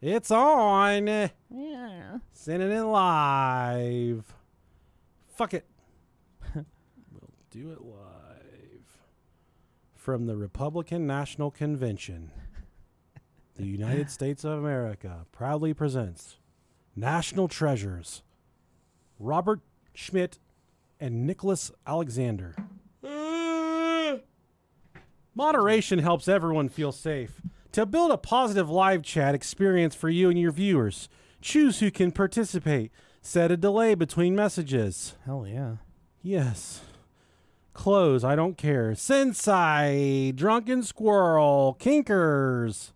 It's on. Yeah. Sending it live. Fuck it. We'll do it live. From the Republican National Convention, the United States of America proudly presents National Treasures, Robert Schmidt and Nicholas Alexander. Moderation helps everyone feel safe. To build a positive live chat experience for you and your viewers, choose who can participate. Set a delay between messages. Hell yeah. Yes. Close, I don't care. Sensei, Drunken Squirrel, Kinkers,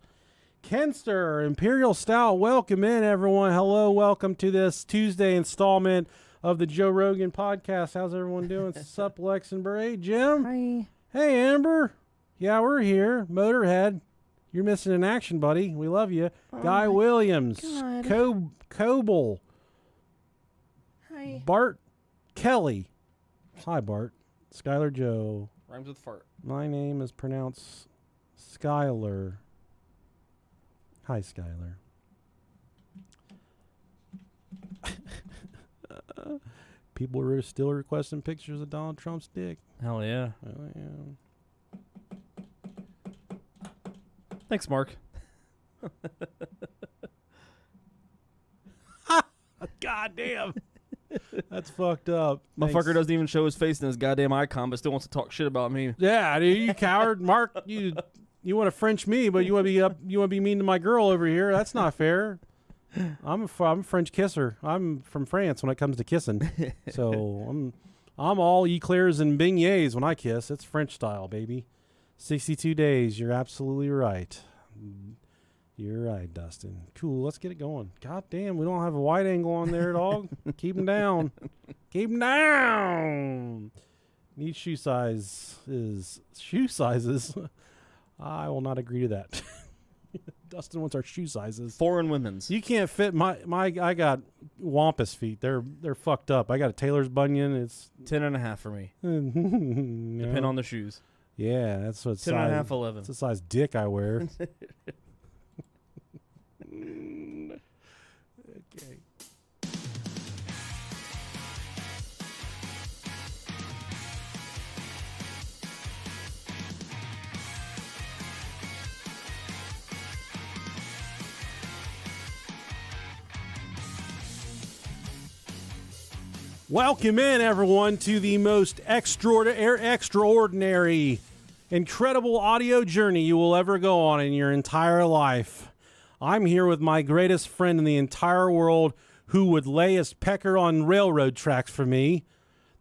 Kenster, Imperial Stout. Welcome in, everyone. Hello, welcome to this Tuesday installment of the Joe Rogan podcast. How's everyone doing? Sup, Lex and Bray? Jim? Hi. Hey, Amber. Yeah, we're here. Motorhead. You're missing in action, buddy. We love you. Guy Williams. Coble. Hi. Bart Kelly. Hi, Bart. Skylar Joe. Rhymes with fart. My name is pronounced Skylar. Hi, Skylar. People are still requesting pictures of Donald Trump's dick. Hell yeah. Oh, yeah. Thanks, Mark. God damn. That's fucked up. Motherfucker doesn't even show his face in his goddamn icon, but still wants to talk shit about me. Yeah, dude, you coward. Mark, you want to French me, but you want to be mean to my girl over here. That's not fair. I'm a French kisser. I'm from France when it comes to kissing. So I'm all eclairs and beignets when I kiss. It's French style, baby. 62 days. You're absolutely right. You're right, Dustin. Cool. Let's get it going. God damn, we don't have a wide angle on there, dog. Keep him down. Keep him down. Need shoe sizes. I will not agree to that. Dustin wants our shoe sizes. Foreign women's. You can't fit my. I got wampus feet. They're fucked up. I got a tailor's bunion. It's 10.5 for me. no. Depend on the shoes. Yeah, that's what 10.5, 11. That's the size dick I wear. Okay. Welcome in, everyone, to the most extraordinary, incredible audio journey you will ever go on in your entire life. I'm here with my greatest friend in the entire world who would lay his pecker on railroad tracks for me.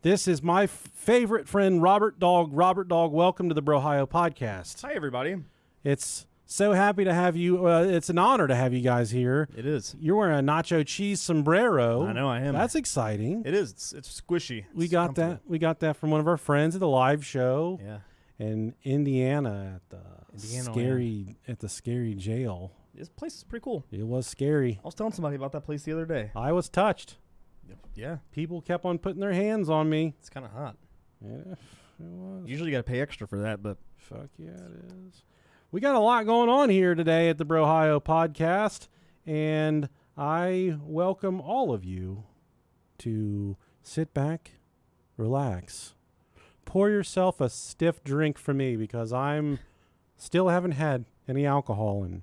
This is my favorite friend, Robert Dog. Robert Dog, welcome to the Brohio podcast. Hi, everybody. It's so happy to have you. It's an honor to have you guys here. It is. You're wearing a nacho cheese sombrero. I know I am. That's exciting. It is. It's squishy. We got that. We got that from one of our friends at the live show. Yeah. In Indiana at the scary jail. This place is pretty cool. It was scary. I was telling somebody about that place the other day. I was touched. Yeah. People kept on putting their hands on me. It's kind of hot. Yeah, it was. Usually you got to pay extra for that, but Fuck yeah, it is. We got a lot going on here today at the Brohio podcast, and I welcome all of you to sit back, relax, pour yourself a stiff drink for me because I'm still haven't had any alcohol in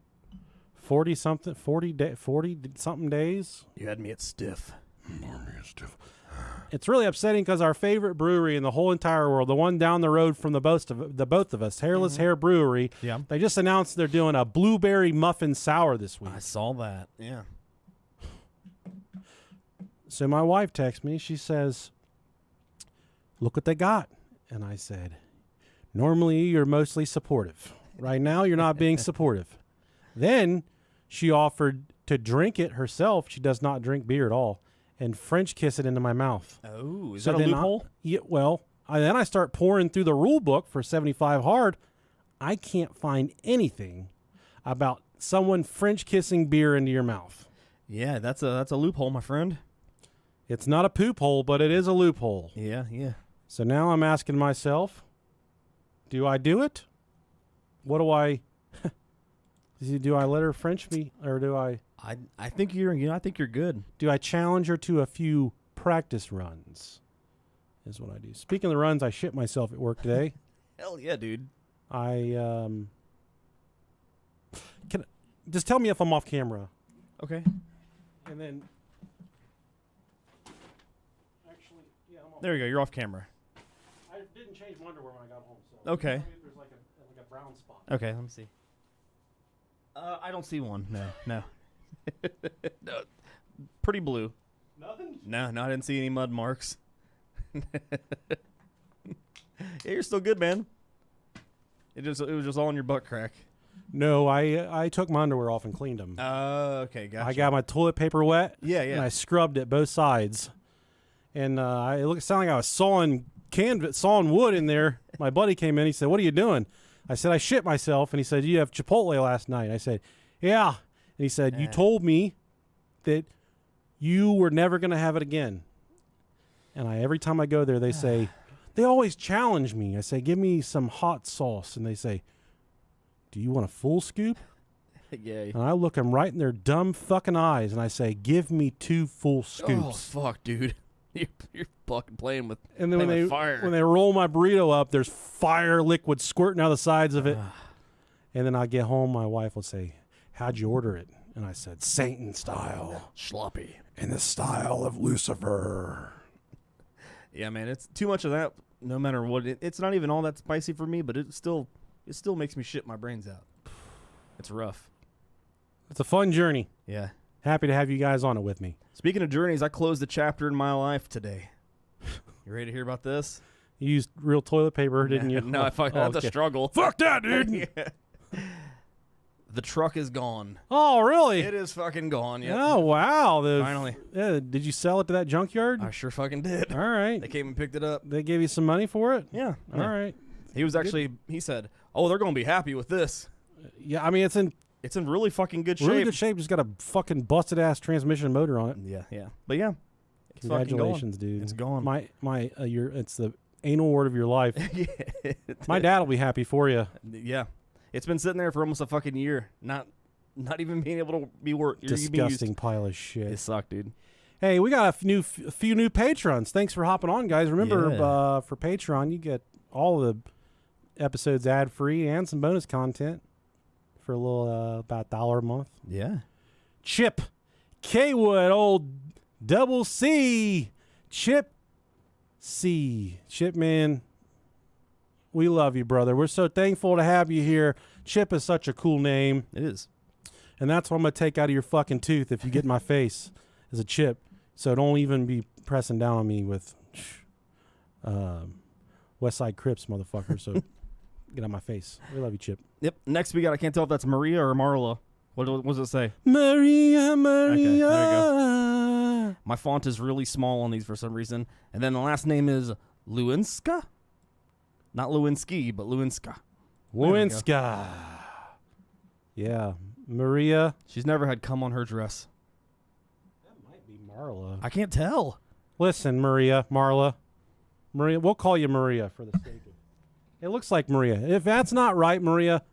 40 something days. you had me at stiff. It's really upsetting because our favorite brewery in the whole entire world, the one down the road from the both of us, Hairless Hair Brewery, Yeah. they just announced they're doing a blueberry muffin sour this week. I saw that. Yeah. So my wife texts me. She says, "Look what they got." And I said, "Normally you're mostly supportive. Right now you're not being supportive." Then she offered to drink it herself. She does not drink beer at all. And French kiss it into my mouth. Oh, is So that a then loophole? then I start pouring through the rule book for 75 hard. I can't find anything about someone French kissing beer into your mouth. Yeah, that's a loophole, my friend. It's not a poop hole, but it is a loophole. Yeah. So now I'm asking myself, do I do it? What do I Do I let her French me, or do I think I think you're good. do I challenge her to a few practice runs? Is what I do. Speaking of the runs, I shit myself at work today. Hell yeah, dude. I just tell me if I'm off camera, Okay. and then actually, yeah, I'm off. There you go. You're off camera. I didn't change my underwear when I got home, so Okay. tell me if there's like a brown spot. Okay, let me see. I don't see one. No. No. Pretty blue. Nothing. No, I didn't see any mud marks. Yeah, you're still good, man. It was just all in your butt crack. No, I took my underwear off and cleaned them. Okay, gotcha. I got my toilet paper wet. Yeah. And I scrubbed it both sides, and it sounded like I was sawing wood in there. My buddy came in. He said, "What are you doing?" I said, "I shit myself." And he said, "You have Chipotle last night?" I said, "Yeah." And he said, "You told me that you were never going to have it again." And every time I go there, they say, they always challenge me. I say, "Give me some hot sauce," and they say, "Do you want a full scoop?" Yeah. And I look them right in their dumb fucking eyes, and I say, "Give me 2 full scoops." Oh fuck, dude. You're fucking playing with. And then when fire. they roll my burrito up, there's fire liquid squirting out the sides of it. And then I get home, my wife will say, "How'd you order it?" And I said, "Satan style, Sloppy. in the style of Lucifer." Yeah, man, it's too much of that. No matter what, it's not even all that spicy for me, but it still makes me shit my brains out. It's rough. It's a fun journey. Yeah. Happy to have you guys on it with me. Speaking of journeys, I closed a chapter in my life today. You ready to hear about this? You used real toilet paper, didn't you? No, that's a struggle. Fuck that, dude. Yeah. The truck is gone. Oh, really? It is fucking gone. Yeah. Oh, wow. Finally. Did you sell it to that junkyard? I sure fucking did. All right. They came and picked it up. They gave you some money for it? Yeah. All right. He was actually, he said, "Oh, they're going to be happy with this." Yeah, I mean, it's in really fucking good shape. really good shape. Just got a fucking busted-ass transmission motor on it. Yeah. But yeah. It's Congratulations, fucking dude. It's gone. It's the anal word of your life. Yeah. My dad will be happy for you. Yeah. It's been sitting there for almost a fucking year. Not even being able to be worked. Disgusting pile of shit. It sucked, dude. Hey, we got a few new patrons. Thanks for hopping on, guys. Remember, Yeah. for Patreon, you get all the episodes ad-free and some bonus content for a little about $1 a month. Yeah. Chip Kwood, old double C. Chip C. Chip, man, we love you, brother. We're so thankful to have you here. Chip is such a cool name. It is. And that's what I'm going to take out of your fucking tooth if you get in my face as a chip. So don't even be pressing down on me with West Side Crips, motherfucker. So get out of my face. We love you, Chip. Yep. Next we got, I can't tell if that's Maria or Marla. What does it say? Maria. Okay, there you My font is really small on these for some reason. And then the last name is Lewinsky. Not Lewinsky, but Lewinsky. Lewinsky. Yeah. Maria. She's never had cum on her dress. That might be Marla. I can't tell. Listen, Marla. Maria, we'll call you Maria for the sake of it. It looks like Maria. If that's not right, Maria,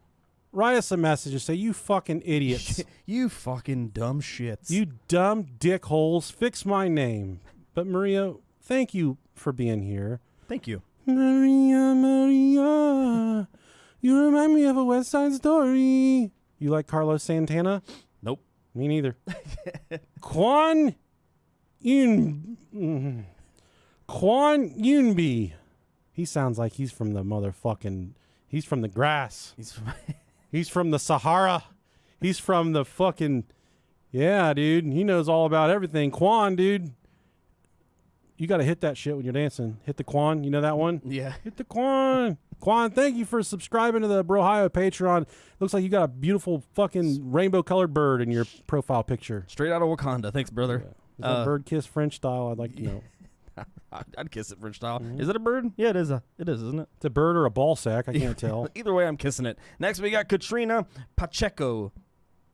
write us a message and say, "You fucking idiots. You fucking dumb shits. You dumb dickholes. Fix my name." But Maria, thank you for being here. Thank you. Maria. You remind me of a West Side Story. You like Carlos Santana? Nope. Me neither. Quan Yunbi. He sounds like he's from the motherfucking... He's from the grass. He's from the Sahara. He's from the fucking... Yeah, dude. He knows all about everything. Quan, dude. You got to hit that shit when you're dancing. Hit the Quan. You know that one? Yeah. Hit the Quan. Quan, thank you for subscribing to the Brohio Patreon. Looks like you got a beautiful fucking rainbow-colored bird in your profile picture. Straight out of Wakanda. Thanks, brother. Yeah. Is that bird kiss French style? I'd like to know. I'd kiss it French style. Mm-hmm. Is it a bird? Yeah, it is. It is, isn't it? It's a bird or a ball sack. I can't tell. Either way, I'm kissing it. Next, we got Katrina Pacheco.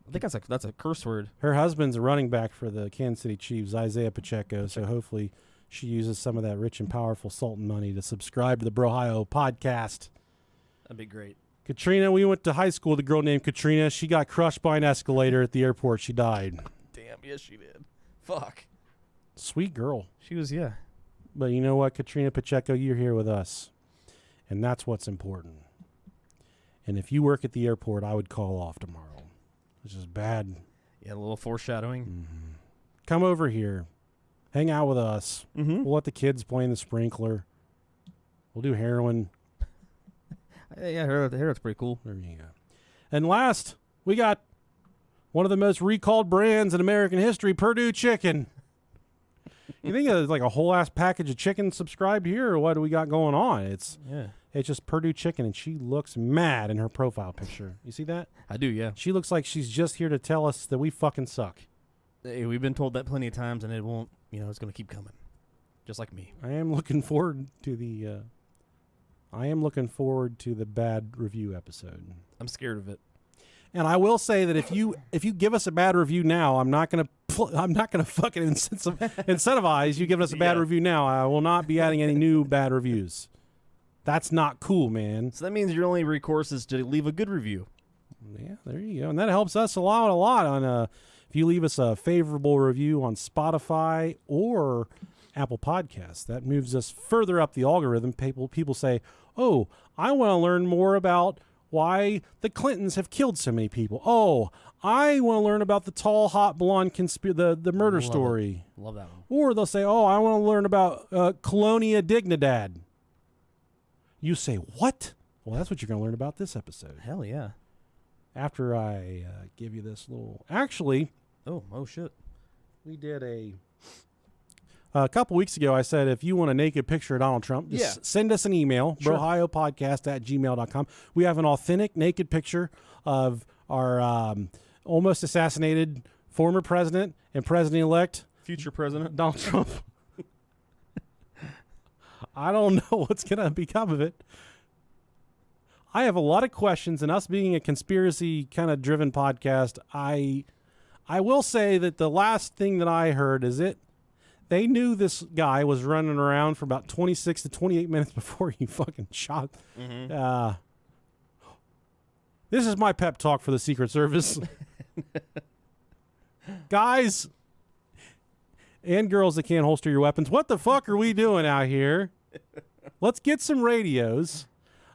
I think that's a curse word. Her husband's a running back for the Kansas City Chiefs, Isaiah Pacheco. So hopefully she uses some of that rich and powerful Sultan money to subscribe to the Brohio podcast. That'd be great. Katrina, we went to high school with a girl named Katrina. She got crushed by an escalator at the airport. She died. Damn, yes, she did. Fuck. Sweet girl. She was, yeah. But you know what, Katrina Pacheco, you're here with us. And that's what's important. And if you work at the airport, I would call off tomorrow. It's just bad. Yeah, a little foreshadowing. Mm-hmm. Come over here. Hang out with us. Mm-hmm. We'll let the kids play in the sprinkler. We'll do heroin. Yeah, heroin's pretty cool. There you go. And last, we got one of the most recalled brands in American history, Purdue Chicken. You think there's like a whole ass package of chicken subscribed here, or what do we got going on? It's just Purdue Chicken, and she looks mad in her profile picture. You see that? I do, yeah. She looks like she's just here to tell us that we fucking suck. Hey, we've been told that plenty of times, and it won't, it's going to keep coming. Just like me. I am looking forward to the bad review episode. I'm scared of it. And I will say that if you give us a bad review now, I'm not gonna fucking incentivize you giving us a bad review now. I will not be adding any new bad reviews. That's not cool, man. So that means your only recourse is to leave a good review. Yeah, there you go, and that helps us a lot on if you leave us a favorable review on Spotify or Apple Podcasts. That moves us further up the algorithm. People say, "Oh, I want to learn more about why the Clintons have killed so many people. Oh, I want to learn about the tall, hot, blonde the murder story." Love that one. Or they'll say, "Oh, I want to learn about Colonia Dignidad." You say, "What?" Well, that's what you're going to learn about this episode. Hell yeah. After I give you this little... Actually... Oh, shit. We did a couple weeks ago, I said, if you want a naked picture of Donald Trump, just send us an email, Sure. brohiopodcast@gmail.com. We have an authentic naked picture of our almost assassinated former president and president-elect, Future president. Donald Trump. I don't know what's going to become of it. I have a lot of questions, and us being a conspiracy kind of driven podcast, I will say that the last thing that I heard is they knew this guy was running around for about 26 to 28 minutes before he fucking shot. Mm-hmm. This is my pep talk for the Secret Service. Guys and girls that can't holster your weapons, what the fuck are we doing out here? Let's get some radios.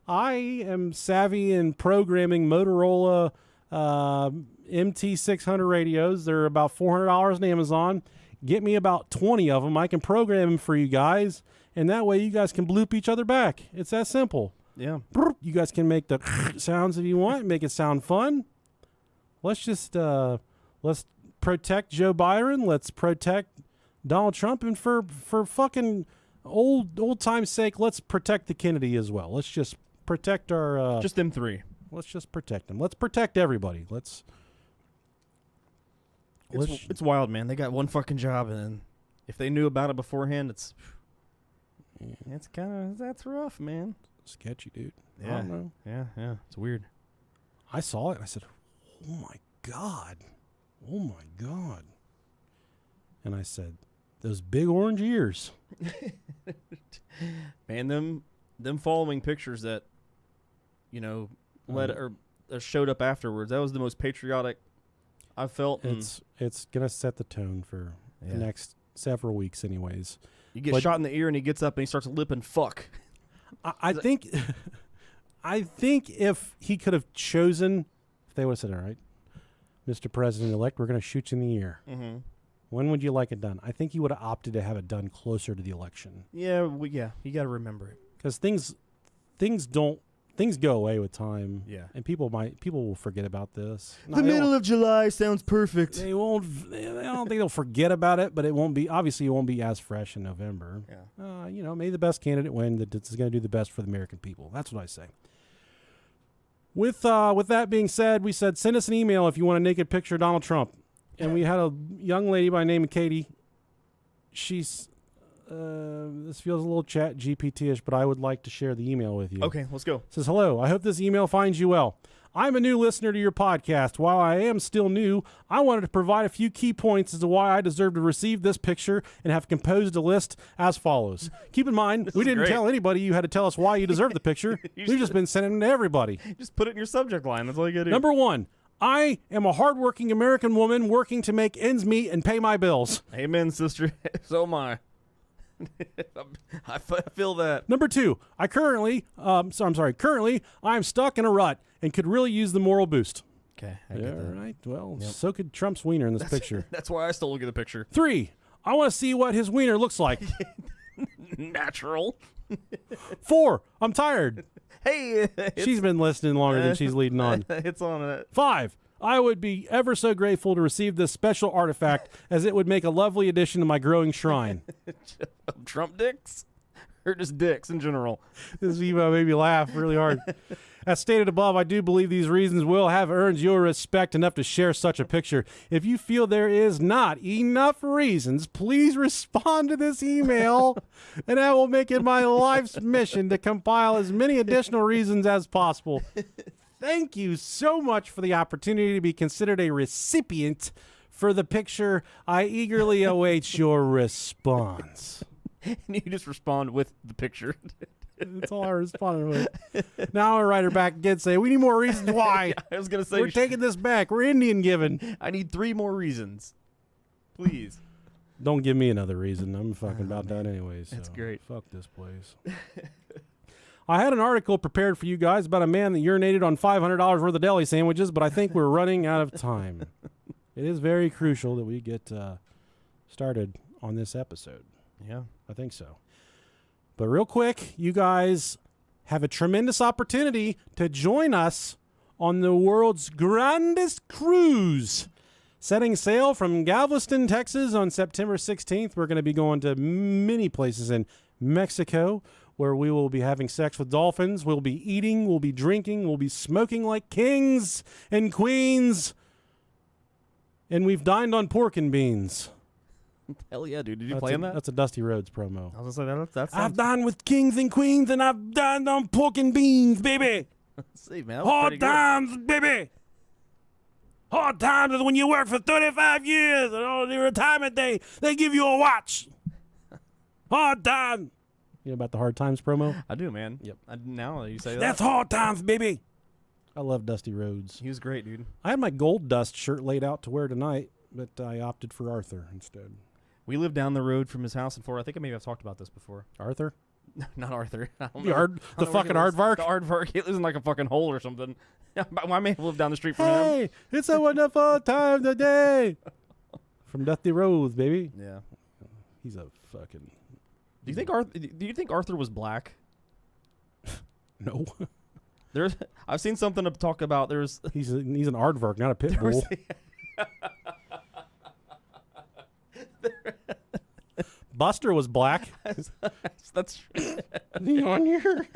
I am savvy in programming Motorola MT600 radios. They're about $400 on Amazon. Get me about 20 of them. I can program them for you guys, and that way you guys can bloop each other back. It's that simple. Yeah. You guys can make the sounds if you want, make it sound fun. Let's protect Joe Byron. Let's protect Donald Trump, and for fucking old time's sake, let's protect the Kennedy as well. Let's just protect our just them three. Let's just protect them. Let's protect everybody. It's wild, man. They got one fucking job, and then if they knew about it beforehand, that's rough, man. Sketchy, dude. Yeah. I don't know. Yeah. It's weird. I saw it and I said, "Oh my God. Oh my God." And I said, "Those big orange ears." Man, them following pictures that showed up afterwards, that was the most patriotic I've felt. It's gonna set the tone for the next several weeks anyways. You get shot in the ear and he gets up and he starts lipping fuck. I think if he could have chosen, if they would have said, "All right, Mr. President-elect, we're going to shoot you in the ear. Mm-hmm. When would you like it done?" I think he would have opted to have it done closer to the election. Yeah, you got to remember it. Because things go away with time. Yeah. And people will forget about this. The middle of July sounds perfect. They won't. I don't think they'll forget about it, but it won't be as fresh in November. Yeah. May the best candidate win. That's going to do the best for the American people. That's what I say. With that being said, we said send us an email if you want a naked picture of Donald Trump, and we had a young lady by the name of Katie. She's. This feels a little chat GPT-ish, but I would like to share the email with you. Okay, let's go. It says, "Hello, I hope this email finds you well. I'm a new listener to your podcast. While I am still new, I wanted to provide a few key points as to why I deserve to receive this picture and have composed a list as follows. Keep in mind, we didn't tell anybody you had to tell us why you deserve the picture. We've just been sending them to everybody. Just put it in your subject line. That's all you got to do. Number 1, I am a hardworking American woman working to make ends meet and pay my bills. Amen, sister. So am I. I feel that. Number 2, currently, I'm stuck in a rut and could really use the moral boost. Okay. Right. Well, so could Trump's wiener in this picture. That's why I still look at the picture. 3, I want to see what his wiener looks like. Natural. 4, I'm tired. Hey. She's been listening longer than she's leading on. It's on it. 5, I would be ever so grateful to receive this special artifact as it would make a lovely addition to my growing shrine. Trump dicks? Or just dicks in general? This email made me laugh really hard. As stated above, I do believe these reasons will have earned your respect enough to share such a picture. If you feel there is not enough reasons, please respond to this email, and I will make it my life's mission to compile as many additional reasons as possible. Thank you so much for the opportunity to be considered a recipient for the picture. I eagerly await your response. And you just respond with the picture. That's all I responded with. Now I write her back again, say, we need more reasons why. Yeah, I was going to say. We're taking this back. We're Indian giving. I need 3 more reasons. Please. Don't give me another reason. I'm fucking about that anyway. So That's great. Fuck this place. I had an article prepared for you guys about a man that urinated on $500 worth of deli sandwiches, but I think we're running out of time. It is very crucial that we get started on this episode. Yeah. I think so. But real quick, you guys have a tremendous opportunity to join us on the world's grandest cruise. Setting sail from Galveston, Texas on September 16th. We're going to be going to many places in Mexico where we will be having sex with dolphins. We'll be eating, we'll be drinking, we'll be smoking like kings and queens. And we've dined on pork and beans. Hell yeah, dude. Did you play on that? That's a Dusty Rhodes promo. I was going to say, that's I've dined with kings and queens, and I've dined on pork and beans, baby. See, man. Hard times, baby. Hard times is when you work for 35 years, and on your retirement day, they give you a watch. Hard times. You know about the Hard Times promo? I do, man. Yep. Now that you say that. That's hard times, baby. I love Dusty Rhodes. He was great, dude. I had my Gold Dust shirt laid out to wear tonight, but I opted for Arthur instead. We live down the road from his house in Fort. I think maybe I've talked about this before. Arthur? Not Arthur. The fucking aardvark? The aardvark. He lives in like a fucking hole or something. I may have lived down the street from him. Hey, it's a wonderful time today. From Dusty Rhodes, baby. Yeah. He's a fucking... Do you think Arthur was black? No. I've seen something to talk about. He's an aardvark, not a pit bull. Buster was black. That's true. He on here?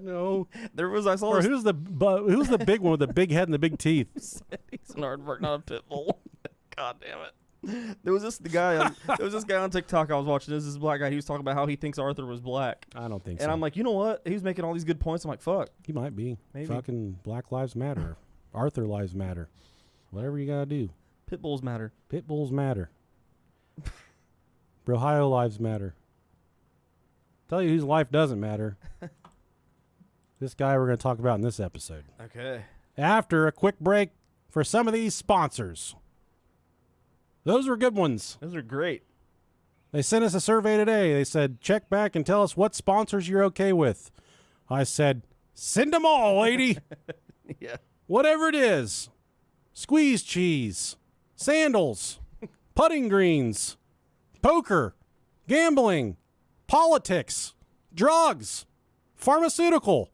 No. I saw. Or who's the big one with the big head and the big teeth? He's an aardvark, not a pit bull. God damn it. There was this guy on TikTok I was watching. This black guy. He was talking about how he thinks Arthur was black. I don't think so. And I'm like, you know what? He was making all these good points. I'm like, fuck. He might be. Maybe. Fucking Black Lives Matter. Arthur Lives Matter. Whatever you gotta do. Pit bulls matter. Pit bulls matter. Ohio lives matter. Tell you whose life doesn't matter. This guy we're going to talk about in this episode. Okay. After a quick break for some of these sponsors. Those were good ones. Those are great. They sent us a survey today. They said, check back and tell us what sponsors you're okay with. I said, send them all, lady. Yeah. Whatever it is. Squeeze cheese. Sandals. Putting greens. Poker, gambling, politics, drugs, pharmaceutical,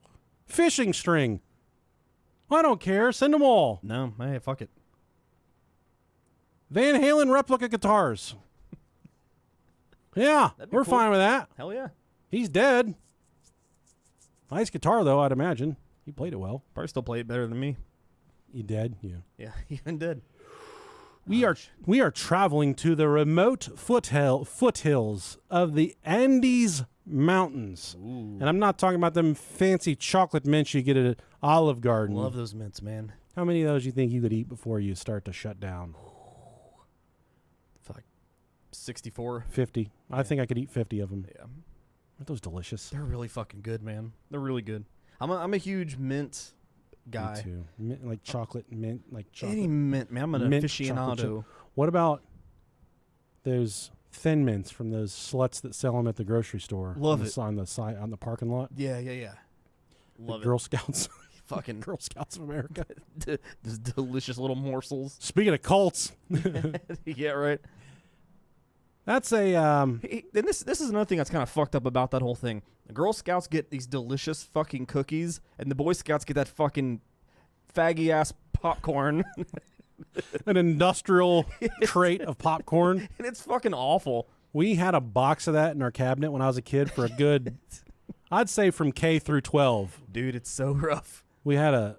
fishing string. I don't care. Send them all. No, hey, fuck it. Van Halen replica guitars. Yeah, we're cool. fine with that. Hell yeah. He's dead. Nice guitar, though, I'd imagine. He played it well. Probably still play it better than me. He dead? Yeah. Yeah, even dead. We are traveling to the remote foothills of the Andes Mountains. Ooh. And I'm not talking about them fancy chocolate mints you get at Olive Garden. Love those mints, man. How many of those you think you could eat before you start to shut down? Like 64. 50. I think I could eat 50 of them. Yeah. Aren't those delicious? They're really fucking good, man. They're really good. I'm a huge mint guy. Me too. Mint, like chocolate mint, like chocolate. Any mint, man. I'm an Mint aficionado. What about those thin mints from those sluts that sell them at the grocery store? Love it. On the side, on the parking lot. Yeah. Love Girl Scouts. Fucking Girl Scouts of America. These delicious little morsels. Speaking of cults, Yeah, right. that's a Hey, and this is another thing that's kind of fucked up about that whole thing. The Girl Scouts get these delicious fucking cookies, and the Boy Scouts get that fucking faggy ass popcorn, an industrial crate of popcorn. and it's fucking awful. We had a box of that in our cabinet when I was a kid for a good, I'd say from K through 12. Dude, it's so rough. We had a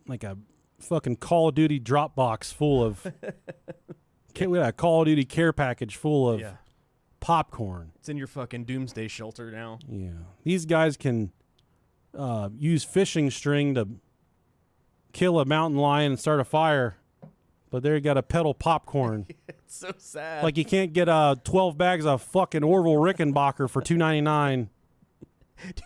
like a fucking Call of Duty drop box full of. We had a Call of Duty care package full of popcorn. It's in your fucking doomsday shelter now. Yeah, these guys can use fishing string to kill a mountain lion and start a fire, but they got to peddle popcorn. It's so sad. Like you can't get 12 bags of fucking Orville Rickenbacker for $2.99.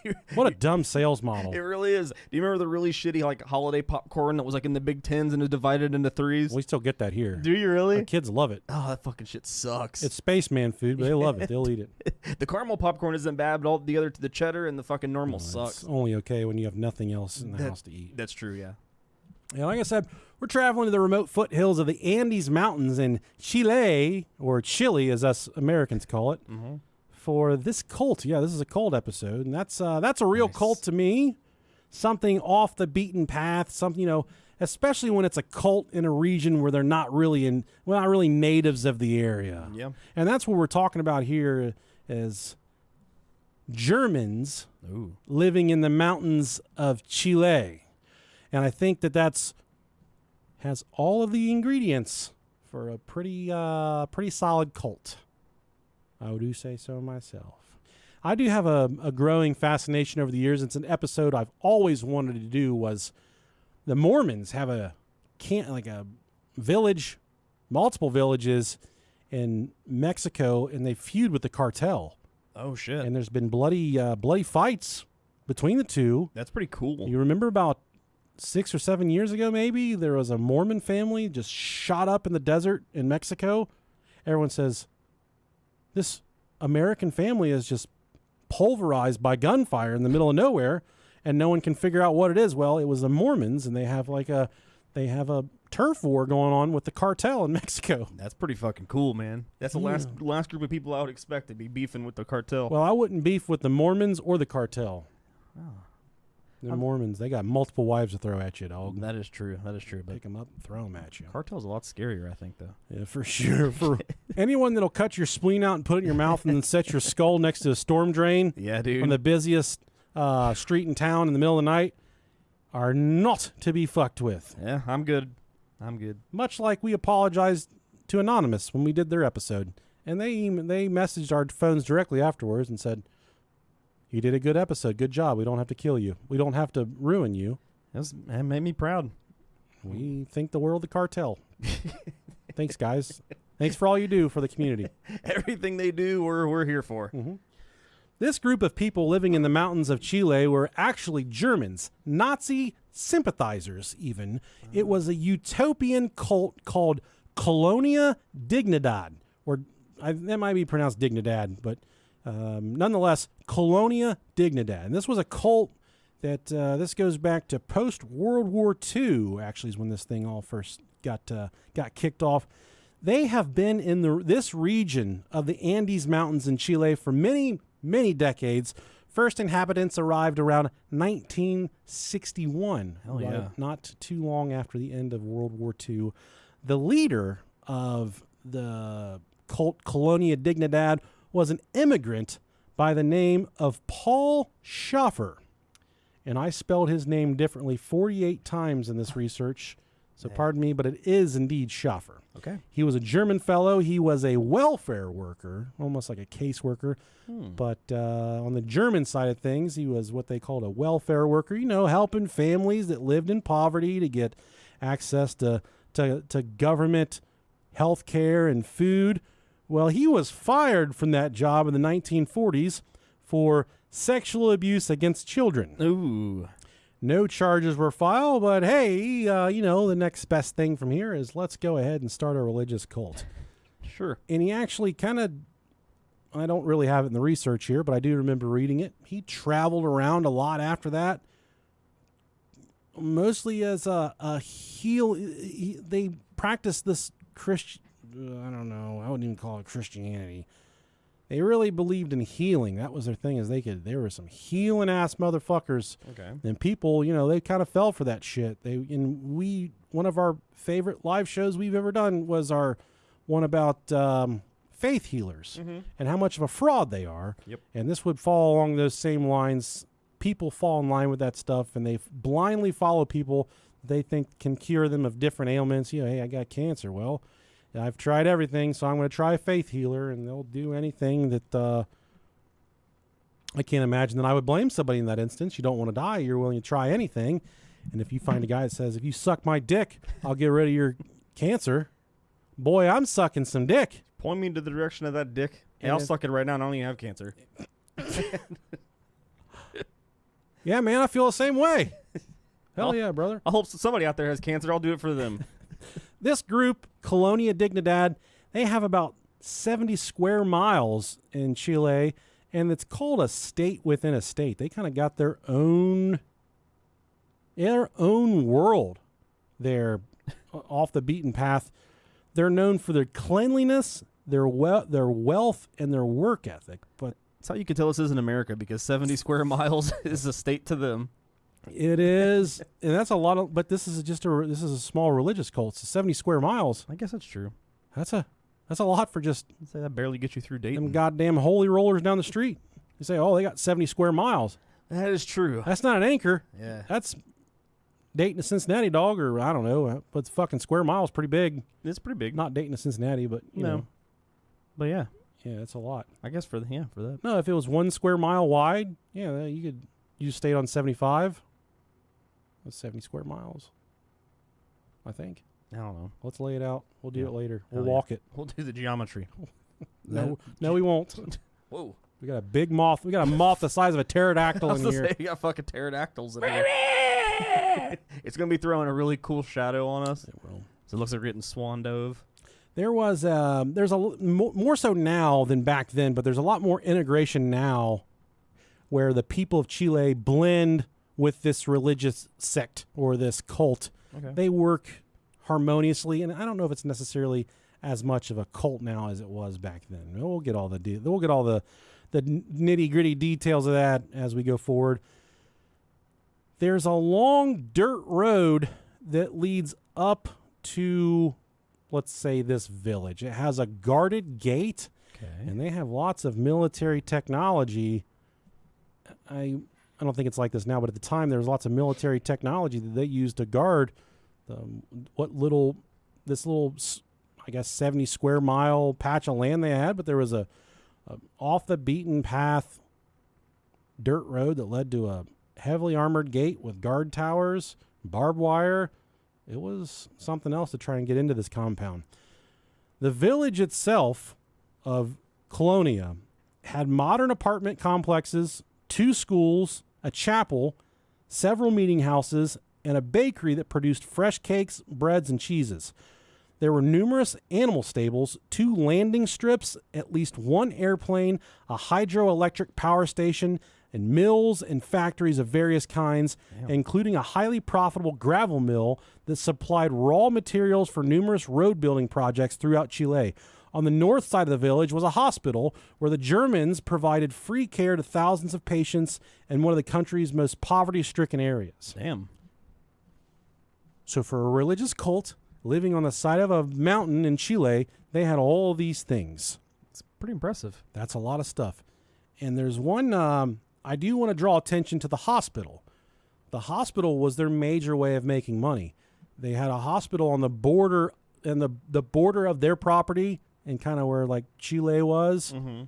Dude, What a dumb sales model. it really is. Do you remember the really shitty like holiday popcorn that was like in the big tins and is divided into threes? We still get that here. Do you really? Our kids love it. Oh, that fucking shit sucks. It's spaceman food, but they love it. They'll eat it. The caramel popcorn isn't bad, but all the other to the cheddar and the fucking normal It's sucks. only okay when you have nothing else in the That- house to eat. That's true, yeah. Yeah, like I said, we're traveling to the remote foothills of the Andes Mountains in Chile, or Chile as us Americans call it, Mm-hmm. for this cult. Yeah, this is a cult episode, and that's a real Nice. cult to me. Something off the beaten path, something, especially when it's a cult in a region where they're not really natives of the area. Yeah. And that's what we're talking about here as Germans Ooh. living in the mountains of Chile. And I think that has all of the ingredients for a pretty solid cult. I do say so myself. I do have a growing fascination over the years. It's an episode I've always wanted to do. Was the Mormons have a village, multiple villages in Mexico, and they feud with the cartel. Oh shit. And there's been bloody fights between the two. That's pretty cool. You remember about 6 or 7 years ago, maybe, there was a Mormon family just shot up in the desert in Mexico. Everyone says, this American family is just pulverized by gunfire in the middle of nowhere, and no one can figure out what it is. Well, it was the Mormons, and they have a turf war going on with the cartel in Mexico. That's pretty fucking cool, man. That's the last group of people I would expect to be beefing with the cartel. Well, I wouldn't beef with the Mormons or the cartel. Oh. The Mormons, they got multiple wives to throw at you, dog. That is true. But Pick them up and throw them at you. cartel's a lot scarier, I think, though. Yeah, for sure. For anyone that'll cut your spleen out and put it in your mouth and then set your skull next to a storm drain Yeah, dude. on the busiest street in town in the middle of the night are not to be fucked with. Yeah, I'm good. Much like we apologized to Anonymous when we did their episode. And they messaged our phones directly afterwards and said, "You did a good episode. Good job. We don't have to kill you. We don't have to ruin you. That made me proud. We think the world of the cartel." Thanks, guys. Thanks for all you do for the community. Everything they do, we're here for. Mm-hmm. This group of people living in the mountains of Chile were actually Germans, Nazi sympathizers even. It was a utopian cult called Colonia Dignidad, or that might be pronounced Dignidad, but nonetheless, Colonia Dignidad. And this was a cult that this goes back to post-World War II, actually, is when this thing all first got kicked off. They have been in this region of the Andes Mountains in Chile for many, many decades. First inhabitants arrived around 1961. Hell yeah. Not too long after the end of World War II. The leader of the cult Colonia Dignidad was an immigrant by the name of Paul Schäfer. And I spelled his name differently 48 times in this research. So pardon me, but it is indeed Schäfer. Okay. He was a German fellow. He was a welfare worker, almost like a caseworker. But on the German side of things, he was what they called a welfare worker, helping families that lived in poverty to get access to government health care and food. Well, he was fired from that job in the 1940s for sexual abuse against children. Ooh. No charges were filed, but hey, the next best thing from here is let's go ahead and start a religious cult. Sure. And he actually I don't really have it in the research here, but I do remember reading it. He traveled around a lot after that, mostly as a heal. They practiced this I don't know, I wouldn't even call it Christianity. They really believed in healing. That was their thing, they were some healing ass motherfuckers. Okay. And people, they kind of fell for that shit. One of our favorite live shows we've ever done was our one about faith healers and how much of a fraud they are. Yep. And this would fall along those same lines. People fall in line with that stuff, and they blindly follow people they think can cure them of different ailments. Hey, I got cancer. Well, I've tried everything, so I'm going to try a faith healer, and they'll do anything that I can't imagine that I would blame somebody in that instance. You don't want to die. You're willing to try anything. And if you find a guy that says, if you suck my dick, I'll get rid of your cancer. Boy, I'm sucking some dick. Point me into the direction of that dick. Hey, I'll suck it right now. I don't even have cancer. Yeah, man, I feel the same way. Hell yeah, brother. I hope somebody out there has cancer. I'll do it for them. This group, Colonia Dignidad, they have about 70 square miles in Chile, and it's called a state within a state. They kind of got their own world there off the beaten path. They're known for their cleanliness, their wealth, and their work ethic. But that's how you can tell this isn't America, because 70 square miles is a state to them. It is, and that's a lot of. But this is a small religious cult. So 70 square miles. I guess that's true. That's a lot for just I'd say that barely gets you through Dayton. them goddamn holy rollers down the street. You say, oh, they got 70 square miles. That is true. That's not an anchor. Yeah. That's Dayton to Cincinnati, dog, or I don't know. But fucking square miles pretty big. It's pretty big. Not Dayton to Cincinnati, but you know. But yeah. Yeah, that's a lot. I guess for that. No, if it was 1 square mile wide, yeah, you stayed on 75. That's 70 square miles, I think. I don't know. Let's lay it out. We'll do it later. We'll Hell walk it. We'll do the geometry. No, we won't. Whoa. We got a big moth. We got a moth the size of a pterodactyl in here. You got fucking pterodactyls in here. It's going to be throwing a really cool shadow on us. It will. So it looks like we're getting swan dove. There's more so now than back then, but there's a lot more integration now where the people of Chile blend with this religious sect or this cult. Okay. They work harmoniously, and I don't know if it's necessarily as much of a cult now as it was back then. We'll get all the nitty-gritty details of that as we go forward. There's a long dirt road that leads up to, let's say, this village. It has a guarded gate, and they have lots of military technology. I don't think it's like this now, but at the time there was lots of military technology that they used to guard this little, I guess, 70 square mile patch of land they had. But there was a off the beaten path dirt road that led to a heavily armored gate with guard towers, barbed wire. It was something else to try and get into this compound. The village itself of Colonia had modern apartment complexes, 2 schools, a chapel, several meeting houses, and a bakery that produced fresh cakes, breads, and cheeses. There were numerous animal stables, 2 landing strips, at least 1 airplane, a hydroelectric power station, and mills and factories of various kinds, including a highly profitable gravel mill that supplied raw materials for numerous road building projects throughout Chile. On the north side of the village was a hospital where the Germans provided free care to thousands of patients in one of the country's most poverty-stricken areas. Damn. So for a religious cult living on the side of a mountain in Chile, they had all these things. It's pretty impressive. That's a lot of stuff. And there's one, I do want to draw attention to the hospital. The hospital was their major way of making money. They had a hospital on the border and the border of their property and kind of where like Chile was. Mm-hmm.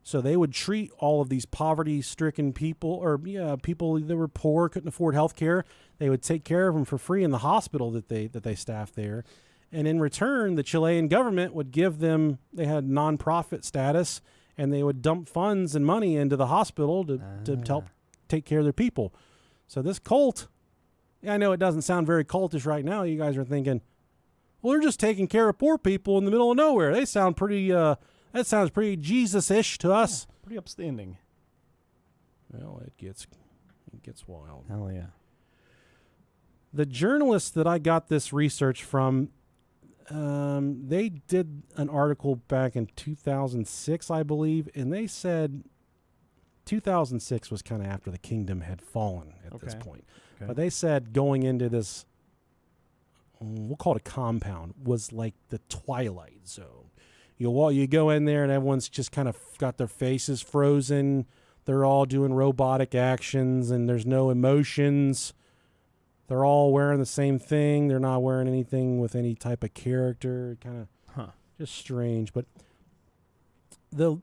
So they would treat all of these poverty-stricken people, or people that were poor, couldn't afford health care. They would take care of them for free in the hospital that they staffed there. And in return, the Chilean government would give them, they had nonprofit status, and they would dump funds and money into the hospital to help take care of their people. So this cult, I know it doesn't sound very cultish right now. You guys are thinking, well, they're just taking care of poor people in the middle of nowhere. They sound pretty, that sounds pretty Jesus-ish to us. Yeah, pretty upstanding. Well, it gets wild. Hell yeah. The journalists that I got this research from, they did an article back in 2006, I believe, and they said 2006 was kind of after the kingdom had fallen at this point. Okay. But they said going into this, we'll call it a compound, was like the Twilight Zone. You go in there and everyone's just kind of got their faces frozen. They're all doing robotic actions and there's no emotions. They're all wearing the same thing. They're not wearing anything with any type of character. Kind of just strange. But the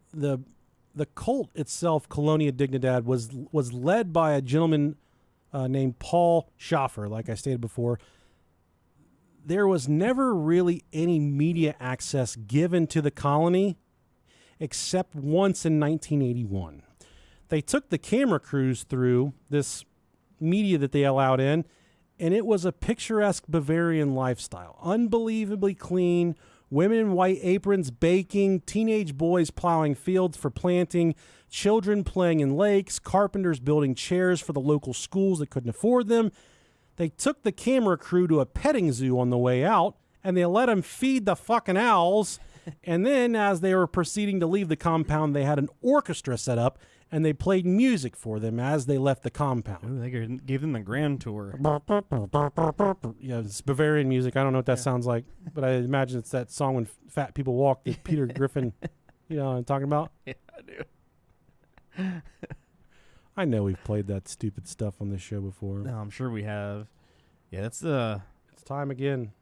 cult itself, Colonia Dignidad, was led by a gentleman named Paul Schäfer, like I stated before. There was never really any media access given to the colony except once in 1981. They took the camera crews through this media that they allowed in, and it was a picturesque Bavarian lifestyle. Unbelievably clean, women in white aprons baking, teenage boys plowing fields for planting, children playing in lakes, carpenters building chairs for the local schools that couldn't afford them. They took the camera crew to a petting zoo on the way out, and they let them feed the fucking owls. And then as they were proceeding to leave the compound, they had an orchestra set up, and they played music for them as they left the compound. Ooh, they gave them a grand tour. Yeah, it's Bavarian music. I don't know what that sounds like, but I imagine it's that song when fat people walk that Peter Griffin, you know what I'm talking about? Yeah, I do. I know we've played that stupid stuff on this show before. No, I'm sure we have. Yeah, that's It's time again.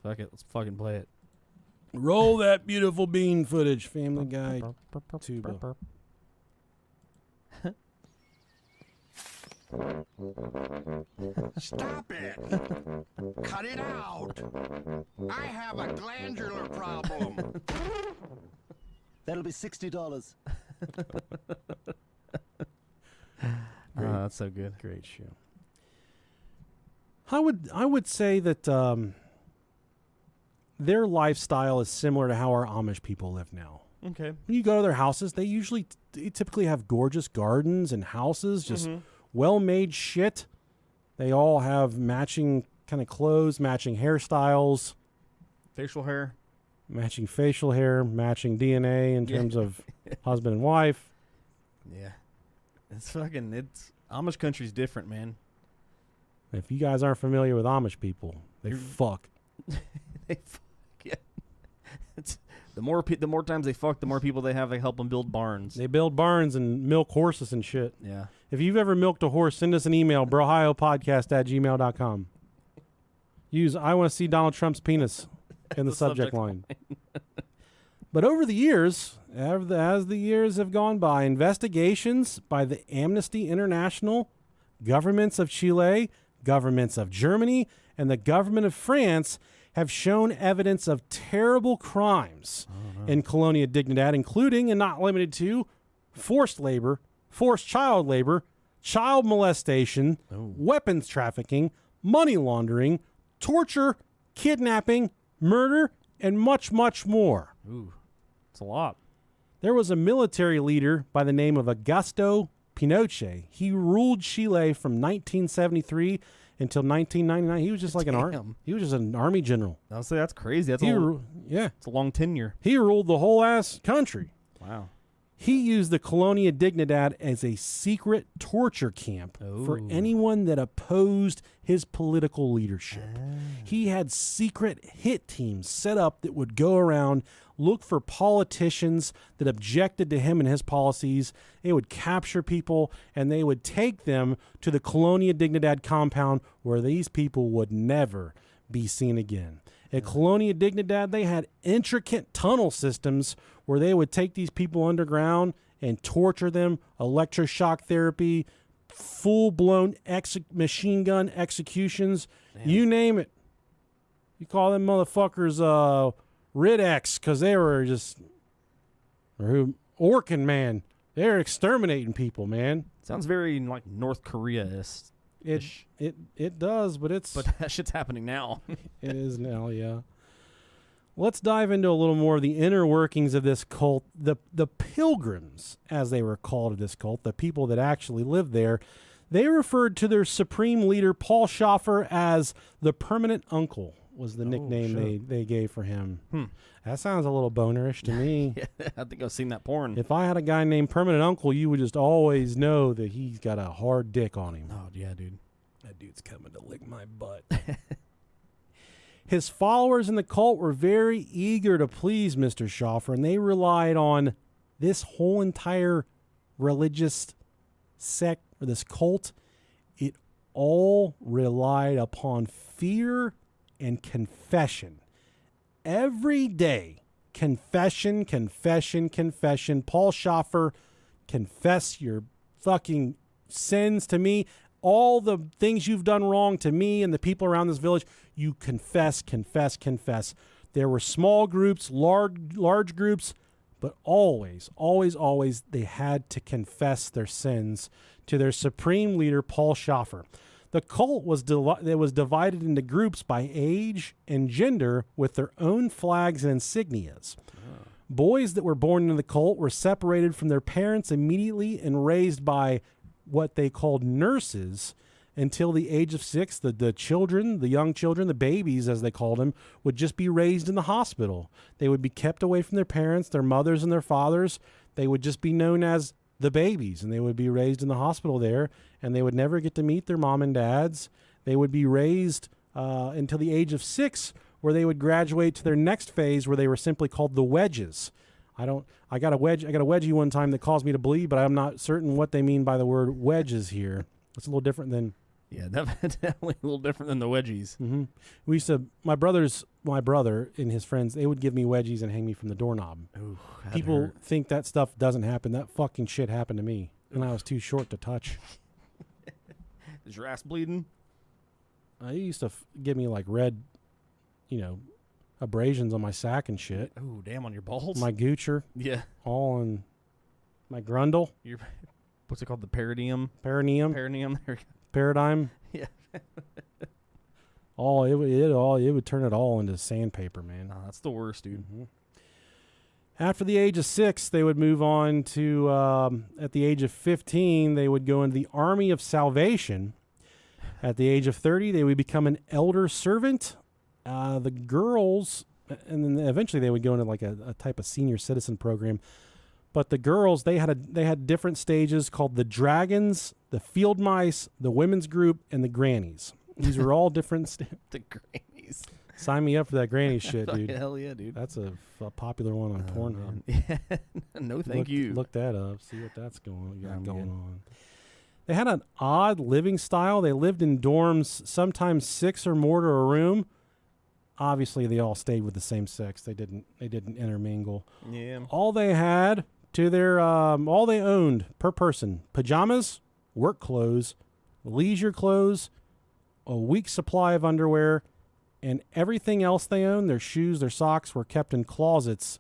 Fuck it, let's fucking play it. Roll that beautiful bean footage, Family Guy. Tuba. Stop it! Cut it out! I have a glandular problem. That'll be $60. That's so good. Great show. I would say that their lifestyle is similar to how our Amish people live now. Okay. When you go to their houses, they typically have gorgeous gardens and houses, just well-made shit. They all have matching kind of clothes, matching hairstyles. Facial hair. Matching facial hair, matching DNA in terms of husband and wife. Yeah. It's Amish country's different, man. If you guys aren't familiar with Amish people, they fuck. They fuck, yeah. The more times they fuck, the more people they have. They help them build barns. They build barns and milk horses and shit. Yeah. If you've ever milked a horse, send us an email, brohiopodcast@gmail.com. Use I want to see Donald Trump's penis in the subject line. But over the years, as the years have gone by, investigations by the Amnesty International, governments of Chile, governments of Germany, and the government of France have shown evidence of terrible crimes in Colonia Dignidad, including and not limited to forced labor, forced child labor, child molestation, weapons trafficking, money laundering, torture, kidnapping, murder, and much, much more. Ooh, it's a lot. There was a military leader by the name of Augusto Pinochet. He ruled Chile from 1973 until 1999. He was just like he was just an army general. I'll say that's crazy. It's a long tenure. He ruled the whole ass country. Wow. He used the Colonia Dignidad as a secret torture camp for anyone that opposed his political leadership. He had secret hit teams set up that would go around, look for politicians that objected to him and his policies. They would capture people, and they would take them to the Colonia Dignidad compound where these people would never be seen again. At Colonia Dignidad, they had intricate tunnel systems where they would take these people underground and torture them, electroshock therapy, full-blown machine gun executions, you name it. You call them motherfuckers Rid-X because they were just Orkin, man. They're exterminating people, man. Sounds very like North Korea-ish. It does, but that shit's happening now. It is now, yeah. Let's dive into a little more of the inner workings of this cult. The pilgrims, as they were called of this cult, the people that actually lived there, they referred to their supreme leader, Paul Schäfer, as the permanent uncle, was the nickname they gave for him. That sounds a little bonerish to me. Yeah, I think I've seen that porn. If I had a guy named Permanent Uncle, you would just always know that he's got a hard dick on him. Oh, yeah, dude. That dude's coming to lick my butt. His followers in the cult were very eager to please Mr. Schäfer, and they relied on this whole entire religious sect, or this cult. It all relied upon fear and confession. Every day, confession. Paul Schäfer, confess your fucking sins to me. All the things you've done wrong to me and the people around this village, you confess. There were small groups, large groups, but always, they had to confess their sins to their supreme leader, Paul Schäfer. The cult was divided into groups by age and gender with their own flags and insignias. Boys that were born into the cult were separated from their parents immediately and raised by what they called nurses until the age of 6. The children, the young children, the babies, as they called them, would just be raised in the hospital. They would be kept away from their parents, their mothers and their fathers. They would just be known as the babies, and they would be raised in the hospital there, and they would never get to meet their mom and dads. They would be raised until the age of 6, where they would graduate to their next phase, where they were simply called the wedges. I got a wedgie one time that caused me to bleed, but I'm not certain what they mean by the word wedges here. It's a little different than... Yeah, definitely a little different than the wedgies. Mm-hmm. We used to... My brother and his friends, they would give me wedgies and hang me from the doorknob. Ooh, People think that stuff doesn't happen. That fucking shit happened to me, and I was too short to touch. Is your ass bleeding? They used to give me like red, abrasions on my sack and shit. Oh, damn, on your balls? My goocher. Yeah. All on my grundle. What's it called? The perineum? Perineum. Perineum. There we go. Paradigm. Yeah. It would turn it all into sandpaper, man. Oh, that's the worst, dude. Mm-hmm. After the age of 6, they would move on to, at the age of 15, they would go into the Army of Salvation. At the age of 30, they would become an elder servant. The girls, and then eventually they would go into like a type of senior citizen program. But the girls, they had different stages called the Dragons, the Field Mice, the Women's Group, and the Grannies. These were all different. The Grannies. Sign me up for that granny shit, dude. Hell yeah, dude. That's a popular one on Pornhub. Yeah. No, thank you. Look that up. See what that's going on. They had an odd living style. They lived in dorms, sometimes 6 or more to a room. Obviously, they all stayed with the same sex. They didn't intermingle. Yeah. All they had to their all they owned per person: pajamas, work clothes, leisure clothes, a week's supply of underwear, and everything else they owned, their shoes, their socks, were kept in closets,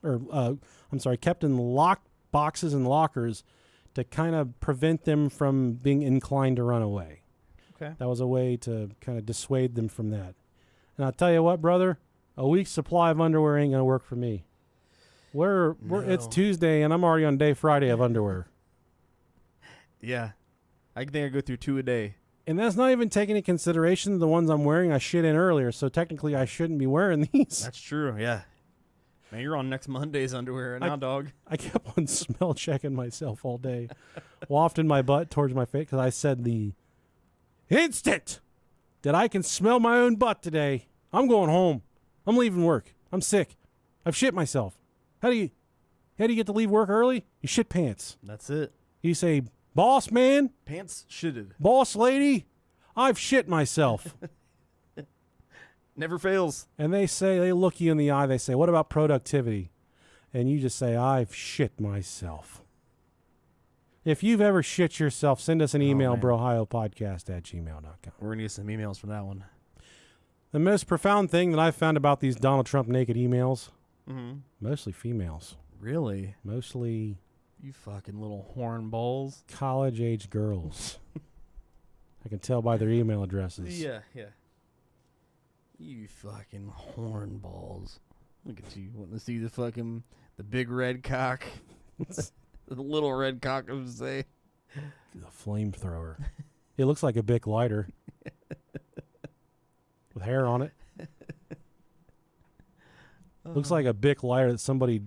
kept in locked boxes and lockers to kind of prevent them from being inclined to run away. Okay. That was a way to kind of dissuade them from that. And I'll tell you what, brother, a week's supply of underwear ain't going to work for me. It's Tuesday, and I'm already on day Friday of underwear. Yeah. I think I go through 2 a day. And that's not even taking into consideration the ones I'm wearing I shit in earlier, so technically I shouldn't be wearing these. That's true, yeah. Man, you're on next Monday's underwear now, dog. I kept on smell checking myself all day, wafting my butt towards my face, because I said the instant that I can smell my own butt today, I'm going home. I'm leaving work. I'm sick. I've shit myself. How do you get to leave work early? You shit pants. That's it. You say, boss man, Pants shitted. boss lady, I've shit myself. Never fails. And they look you in the eye. They say, "What about productivity?" And you just say, "I've shit myself." If you've ever shit yourself, send us an email, brohiopodcast@gmail.com. We're going to get some emails from that one. The most profound thing that I've found about these Donald Trump naked emails, mostly females. Really? Mostly You fucking little hornballs. college-age girls. I can tell by their email addresses. Yeah. You fucking hornballs. Look at you wanting to see the big red cock. The little red cock, I would say. The flamethrower. It looks like a Bic lighter. With hair on it. Looks like a Bic lighter that somebody,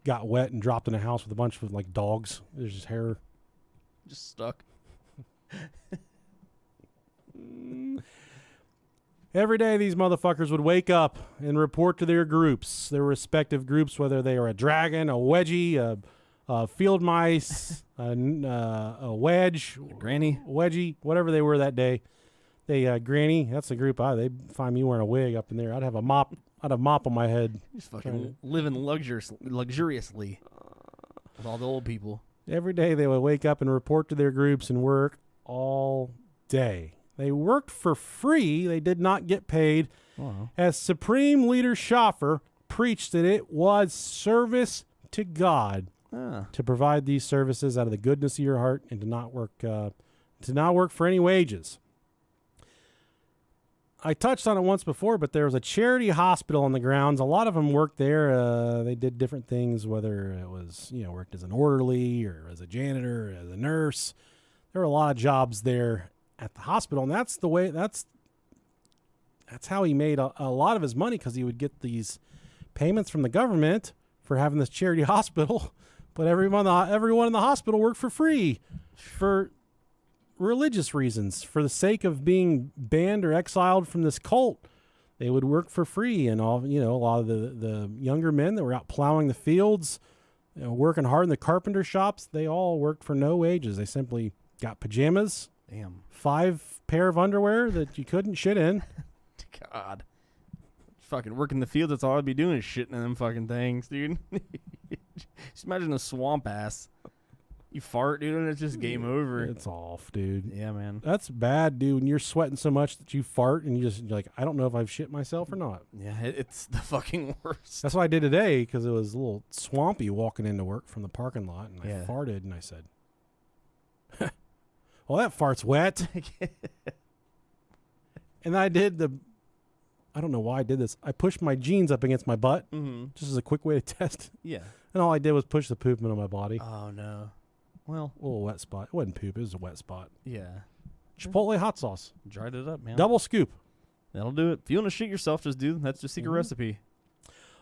got wet and dropped in a house with a bunch of, dogs. There's just hair. Just stuck. Every day these motherfuckers would wake up and report to their groups, their respective groups, whether they were a dragon, a wedgie, a field mice, a wedge, A granny. wedgie, whatever they were that day. They granny, that's the group. They'd find me wearing a wig up in there. I'd have a mop on my head. Just fucking living luxuriously with all the old people. Every day they would wake up and report to their groups and work all day. They worked for free. They did not get paid. Wow. As Supreme Leader Schäfer preached that it was service to God to provide these services out of the goodness of your heart and to not work for any wages. I touched on it once before, but there was a charity hospital on the grounds. A lot of them worked there. They did different things, whether it was, worked as an orderly or as a janitor, or as a nurse. There were a lot of jobs there at the hospital, and that's how he made a lot of his money, because he would get these payments from the government for having this charity hospital, but everyone in the hospital worked for free for religious reasons, for the sake of being banned or exiled from this cult. They would work for free, and a lot of the younger men that were out plowing the fields, working hard in the carpenter shops, they all worked for no wages. They simply got pajamas. Damn. 5 pair of underwear that you couldn't shit in. God. Fucking working the fields, that's all I'd be doing is shitting in them fucking things, dude. Just imagine a swamp ass. You fart, dude, and it's just game over. It's off, dude. Yeah, man. That's bad, dude, when you're sweating so much that you fart and you're like, I don't know if I've shit myself or not. Yeah, it's the fucking worst. That's what I did today, because it was a little swampy walking into work from the parking lot, and I farted, and I said, well, that fart's wet. And I don't know why I did this. I pushed my jeans up against my butt, just as a quick way to test. Yeah. And all I did was push the poop into my body. Oh, no. Well. A little wet spot. It wasn't poop. It was a wet spot. Yeah. Chipotle hot sauce. Dried it up, man. Double scoop. That'll do it. If you want to shit yourself, just do. That's the secret recipe.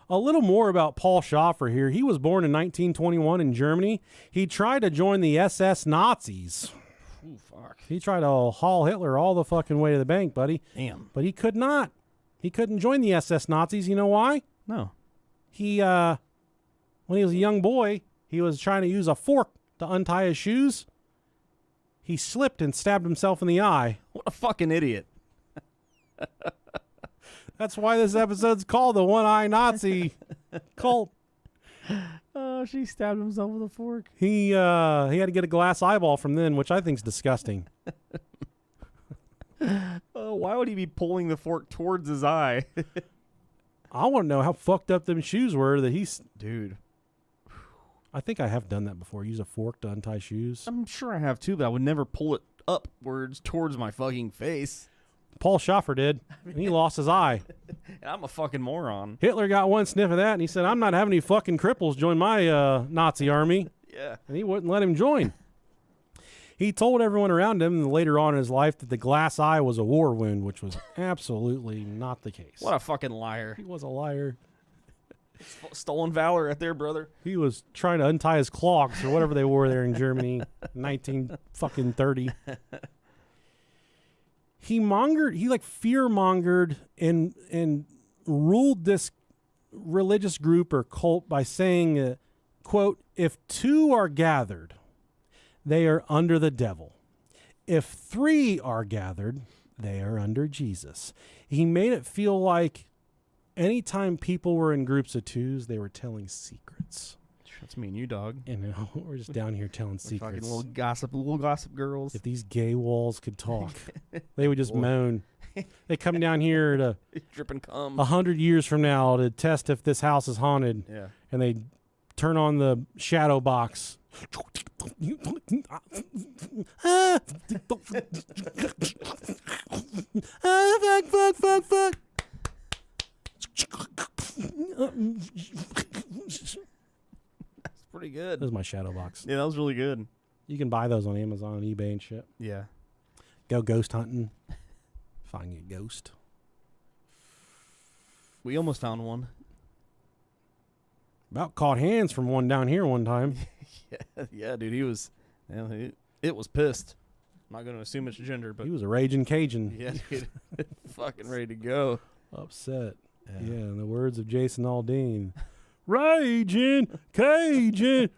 A little more about Paul Schäfer here. He was born in 1921 in Germany. He tried to join the SS Nazis. Ooh, fuck. He tried to haul Hitler all the fucking way to the bank, buddy. Damn. But he could not. He couldn't join the SS Nazis. You know why? No. He, when he was a young boy, he was trying to use a fork to untie his shoes. He slipped and stabbed himself in the eye. What a fucking idiot. That's why this episode's called the One-Eye Nazi Cult. Oh, she stabbed himself with a fork. He had to get a glass eyeball from then, which I think's disgusting. Oh, why would he be pulling the fork towards his eye? I want to know how fucked up them shoes were that he's... Dude. I think I have done that before. Use a fork to untie shoes. I'm sure I have too, but I would never pull it upwards towards my fucking face. Paul Schäfer did, and he lost his eye. I'm a fucking moron. Hitler got one sniff of that, and he said, I'm not having any fucking cripples join my Nazi army. Yeah. And he wouldn't let him join. He told everyone around him later on in his life that the glass eye was a war wound, which was absolutely not the case. What a fucking liar. He was a liar. Stolen valor right there, brother. He was trying to untie his clogs or whatever they wore there in Germany, 1930. He fear mongered and ruled this religious group or cult by saying, quote, if 2 are gathered, they are under the devil. If 3 are gathered, they are under Jesus. He made it feel like anytime people were in groups of twos, they were telling secrets. That's me and you, dog. And we're just down here telling We're secrets. fucking little gossip girls. If these gay walls could talk, they would just moan. They come down here to dripping cum 100 years from now to test if this house is haunted. Yeah. And they turn on the shadow box. Fuck. That's pretty good. That was my shadow box. Yeah, that was really good. You can buy those on Amazon and eBay and shit. Yeah. Go ghost hunting. Find you a ghost. We almost found one. About caught hands from one down here one time. Yeah, dude. He was. It was pissed. I'm not going to assume it's gender, but He was a raging Cajun. yeah, dude. Fucking ready to go. Upset. Yeah, in the words of Jason Aldean. Raging Cajun.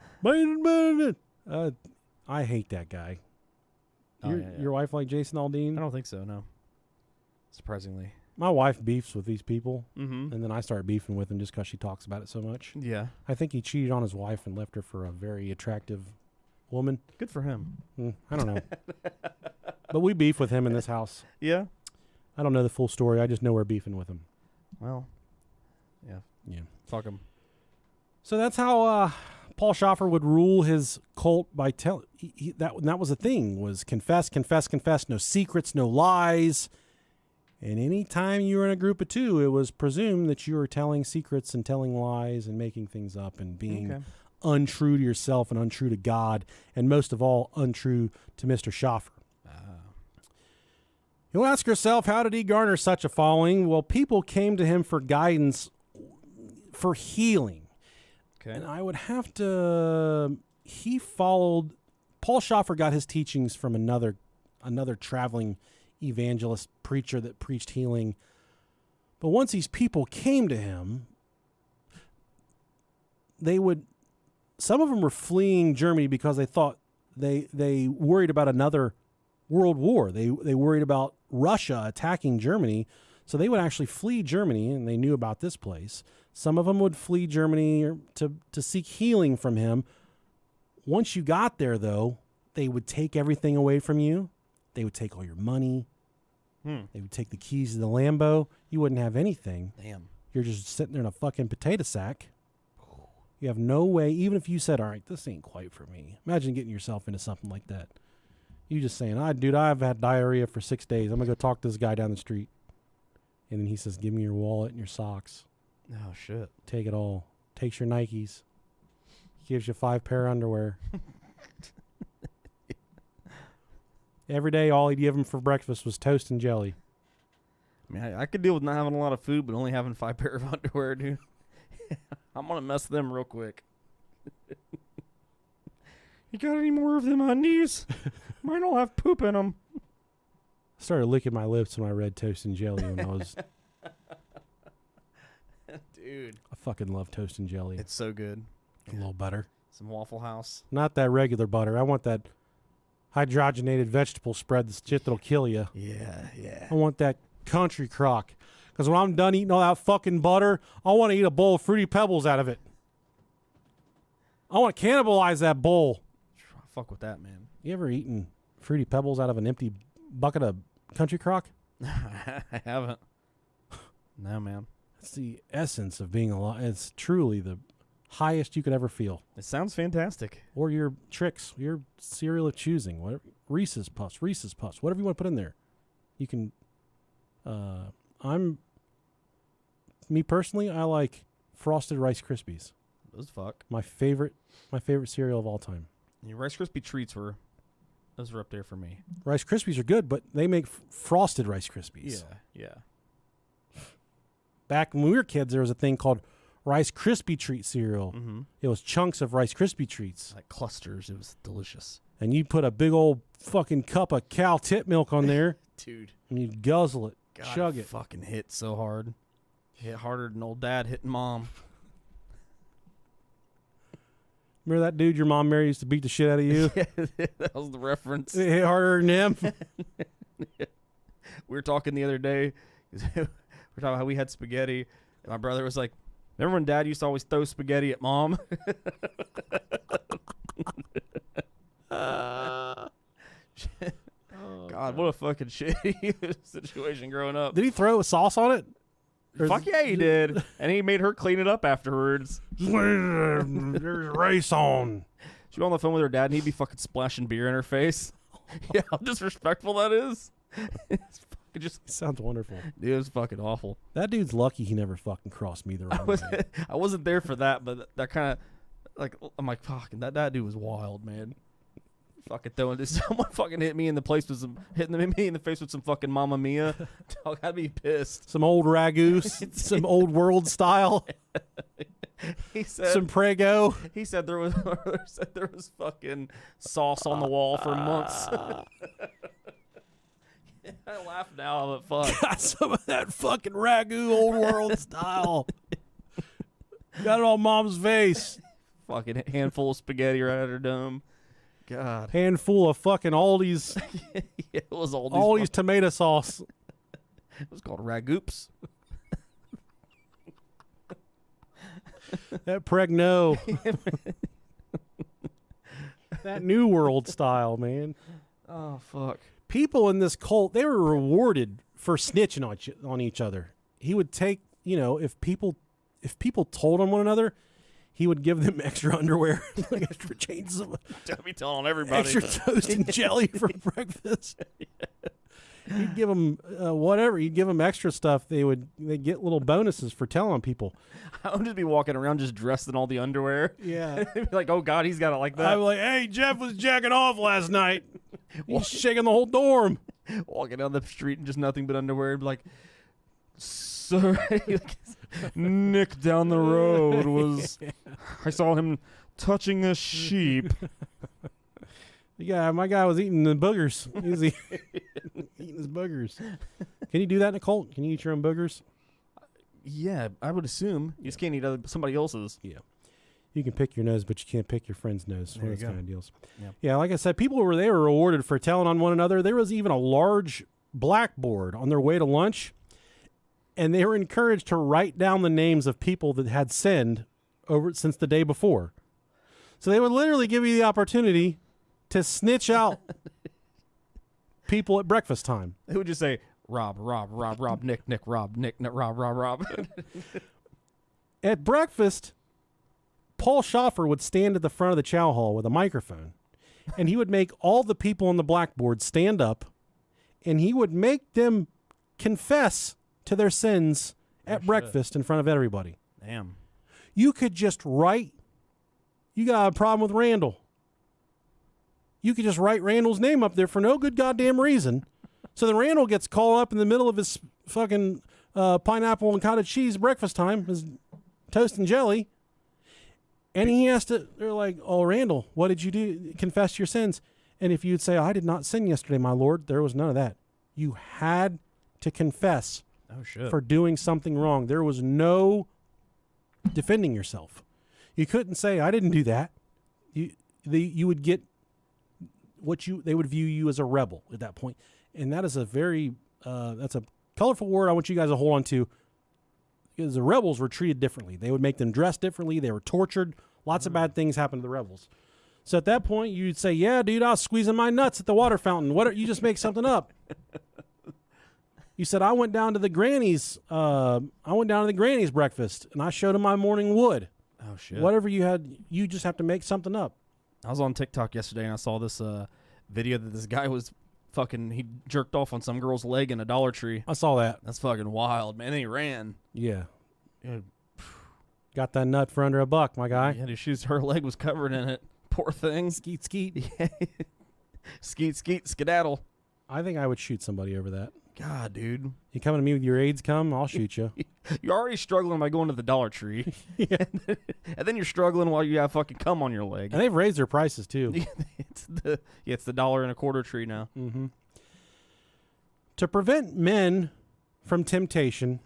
I hate that guy. Oh, Your wife like Jason Aldean? I don't think so, no. Surprisingly. My wife beefs with these people, Mm-hmm. and then I start beefing with him just because she talks about it so much. Yeah. I think he cheated on his wife and left her for a very attractive woman. Good for him. I don't know. But we beef with him in this house. Yeah. I don't know the full story. I just know we're beefing with him. Well. Yeah. Yeah. Fuck him. So that's how Paul Schäfer would rule his cult by telling. That was the thing, was confess, no secrets, no lies. And any time you were in a group of two, it was presumed that you were telling secrets and telling lies and making things up and being untrue to yourself and untrue to God, and most of all, untrue to Mr. Schäfer. You'll ask yourself, how did he garner such a following? Well, people came to him for guidance, for healing. Okay. And I would have to... Paul Schäfer got his teachings from another traveling evangelist preacher that preached healing. But once these people came to him, some of them were fleeing Germany because they thought they worried about another world war. They worried about Russia attacking Germany. So they would actually flee Germany, and they knew about this place. Some of them would flee Germany to seek healing from him. Once you got there, though, they would take everything away from you. They would take all your money. They would take the keys to the Lambo. You wouldn't have anything. Damn. You're just sitting there in a fucking potato sack. You have no way, even if you said, all right, this ain't quite for me. Imagine getting yourself into something like that. You just saying, dude, I've had diarrhea for 6 days. I'm going to go talk to this guy down the street. And then he says, give me your wallet and your socks. Oh, shit. Take it all. Takes your Nikes. Gives you 5 pair of underwear. Every day, all he'd give him for breakfast was toast and jelly. I mean, I could deal with not having a lot of food, but only having 5 pair of underwear, dude. I'm going to mess them real quick. You got any more of them undies? Mine all have poop in them. I started licking my lips when I read toast and jelly when I was... Dude. I fucking love toast and jelly. It's so good. A little butter. Some Waffle House. Not that regular butter. I want that hydrogenated vegetable spread, the shit that'll kill you. Yeah. I want that country crock. Because when I'm done eating all that fucking butter, I want to eat a bowl of Fruity Pebbles out of it. I want to cannibalize that bowl. Fuck with that, man. You ever eaten Fruity Pebbles out of an empty bucket of country crock? I haven't. No, man. It's the essence of being alive. It's truly the highest you could ever feel. It sounds fantastic. Or your tricks, your cereal of choosing, whatever. Reese's Puffs, whatever you want to put in there. You can. Me personally, I like Frosted Rice Krispies. Those fuck. My favorite cereal of all time. Your Rice Krispie treats those were up there for me. Rice Krispies are good, but they make frosted Rice Krispies. Yeah. Back when we were kids, there was a thing called Rice Krispie Treat cereal. Mm-hmm. It was chunks of Rice Krispie Treats. Like clusters. It was delicious. And you put a big old fucking cup of cow tit milk on there. Dude. And you guzzle it, God, chug it. Fucking hit so hard. Hit harder than old dad hitting mom. Remember that dude your mom married used to beat the shit out of you? That was the reference. It hit harder than him. We were talking the other day. We were talking how we had spaghetti. And my brother was like, remember when Dad used to always throw spaghetti at Mom? God, what a fucking shitty situation growing up. Did he throw sauce on it? Fuck yeah, he did. And he made her clean it up afterwards. There's race on. She'd be on the phone with her dad, and he'd be fucking splashing beer in her face. Yeah, how disrespectful that is. It's fucking just Sounds wonderful. Dude, it was fucking awful. That dude's lucky he never fucking crossed me the wrong way. I wasn't there for that, but that kind of like I'm like fucking that dude was wild, man. Fucking throwing this. Someone fucking hit me in the place with some hitting me in the face with some fucking Mamma Mia. Dog, I'd be pissed. Some old ragu, some old world style. He said Some Prego. He said there was fucking sauce on the wall for months. I laugh now, but fuck. Got some of that fucking ragu old world style. Got it on Mom's face. Fucking handful of spaghetti right at her dome. God. Handful of fucking Aldi's. Yeah, it was Aldi's tomato sauce. It was called Ragoops. That Pregno. That New World style, man. Oh, fuck. People in this cult, they were rewarded for snitching on each other. He would take, if people told on one another, he would give them extra underwear, like extra changes of Don't be telling on everybody. extra toast and jelly for breakfast. You'd give them whatever. You'd give them extra stuff. They get little bonuses for telling on people. I would just be walking around just dressed in all the underwear. Yeah. They'd be like, oh, God, he's got it like that. I'd be like, hey, Jeff was jacking off last night. He's shaking the whole dorm. Walking down the street and just nothing but underwear. And be like, sir, Nick down the road was, I saw him touching a sheep. Yeah, my guy was eating the boogers. He was eating his boogers. Can you do that in a cult? Can you eat your own boogers? Yeah, I would assume. You just can't eat somebody else's. Yeah. You can pick your nose, but you can't pick your friend's nose. There One you of those go. kind of deals. Yeah. Yeah, like I said, people were rewarded for telling on one another. There was even a large blackboard on their way to lunch, and they were encouraged to write down the names of people that had sinned over since the day before. So they would literally give you the opportunity to snitch out people at breakfast time. They would just say, Rob, Nick, Rob, Nick, Rob. At breakfast, Paul Schäfer would stand at the front of the chow hall with a microphone, and he would make all the people on the blackboard stand up, and he would make them confess to their sins at breakfast in front of everybody. Damn. You could just write, you got a problem with Randall. You could just write Randall's name up there for no good goddamn reason. So then Randall gets called up in the middle of his fucking pineapple and cottage cheese breakfast time, his toast and jelly. And he has to, they're like, oh, Randall, what did you do? Confess your sins. And if you'd say, I did not sin yesterday, my Lord, there was none of that. You had to confess for doing something wrong. There was no defending yourself. You couldn't say, I didn't do that. You would get they would view you as a rebel at that point. And that is a very, that's a colorful word I want you guys to hold on to, because the rebels were treated differently. They would make them dress differently. They were tortured. Lots of bad things happened to the rebels. So at that point, you'd say, yeah, dude, I was squeezing my nuts at the water fountain. You just make something up. You said, I went down to the granny's breakfast, and I showed him my morning wood. Oh, shit. Whatever you had, you just have to make something up. I was on TikTok yesterday, and I saw this video that this guy was he jerked off on some girl's leg in a Dollar Tree. I saw that. That's fucking wild, man. And he ran. Yeah. Yeah, Got that nut for under $1, my guy. dude, her leg was covered in it. Poor thing. Skeet, skeet. Skeet, skeet, skedaddle. I think I would shoot somebody over that. God, dude. You coming to me with your AIDS I'll shoot you. You're already struggling by going to the Dollar Tree. Yeah. And then you're struggling while you have fucking cum on your leg. And they've raised their prices, too. It's the $1.25 tree now. Mm-hmm. To prevent men from temptation,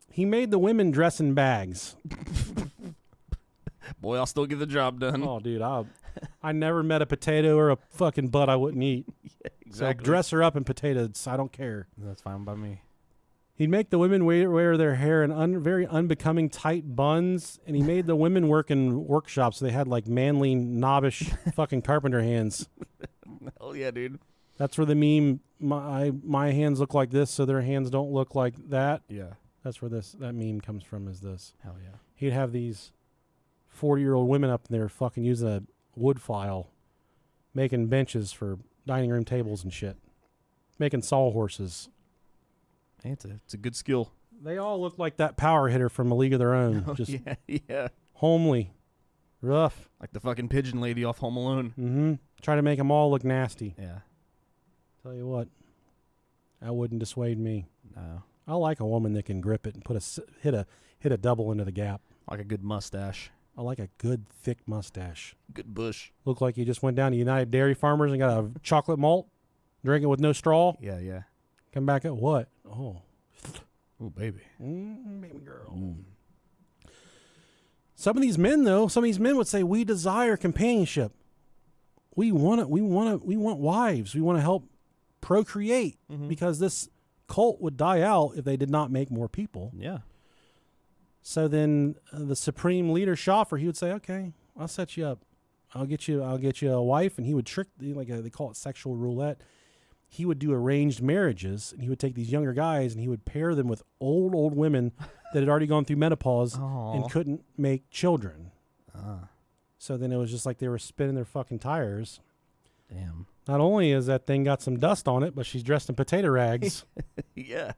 he made the women dress in bags. Boy, I'll still get the job done. Oh, dude, I never met a potato or a fucking butt I wouldn't eat. Yeah, Exactly. So dress her up in potatoes. I don't care. That's fine by me. He'd make the women wear their hair in very unbecoming tight buns, and he made the women work in workshops. So they had like manly, knobbish fucking carpenter hands. Hell yeah, dude. That's where the meme, my hands look like this, so their hands don't look like that. Yeah. That's where that meme comes from, is this. Hell yeah. He'd have these 40-year-old women up there fucking using a wood file, making benches for dining room tables and shit, making sawhorses. Hey, it's a good skill. They all look like that power hitter from A League of Their Own. Oh, Just yeah. homely, rough. Like the fucking pigeon lady off Home Alone. Mm-hmm. Try to make them all look nasty. Yeah. Tell you what, that wouldn't dissuade me. No. I like a woman that can grip it and hit a double into the gap. Like a good mustache. I like a good thick mustache. Good bush. Look like you just went down to United Dairy Farmers and got a chocolate malt, drink it with no straw. Yeah. Come back at what? Oh, baby. baby girl. Some of these men would say, we desire companionship. We want wives. We want to help procreate because this cult would die out if they did not make more people. Yeah. So then the supreme leader Schäfer, he would say, okay, I'll set you up. I'll get you a wife. And he would trick, they call it sexual roulette. He would do arranged marriages, and he would take these younger guys and he would pair them with old women that had already gone through menopause and couldn't make children. So then it was just like they were spinning their fucking tires. Damn. Not only is that thing got some dust on it, but she's dressed in potato rags. Yeah.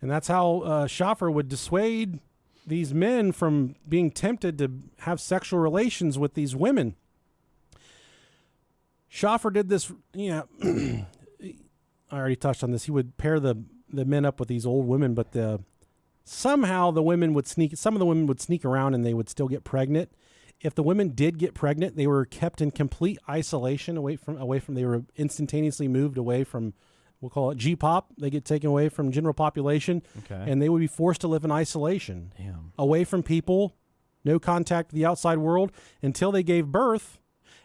And that's how Schäfer would dissuade these men from being tempted to have sexual relations with these women. Schäfer did this, I already touched on this. He would pair the men up with these old women, but somehow some of the women would sneak around and they would still get pregnant. If the women did get pregnant, they were kept in complete isolation away from they were instantaneously moved away from, we'll call it G-pop. They get taken away from general population, and they would be forced to live in isolation. Damn. Away from people, no contact with the outside world until they gave birth.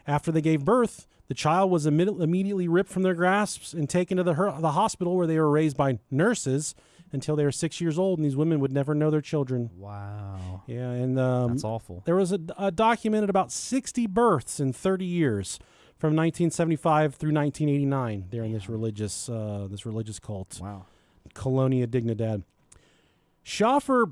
After they gave birth, the child was immediately ripped from their grasps and taken to the hospital where they were raised by nurses until they were 6 years old, and these women would never know their children. Wow. Yeah, and that's awful. There was a documented about 60 births in 30 years from 1975 through 1989 there in this religious cult. Wow. Colonia Dignidad. Schäfer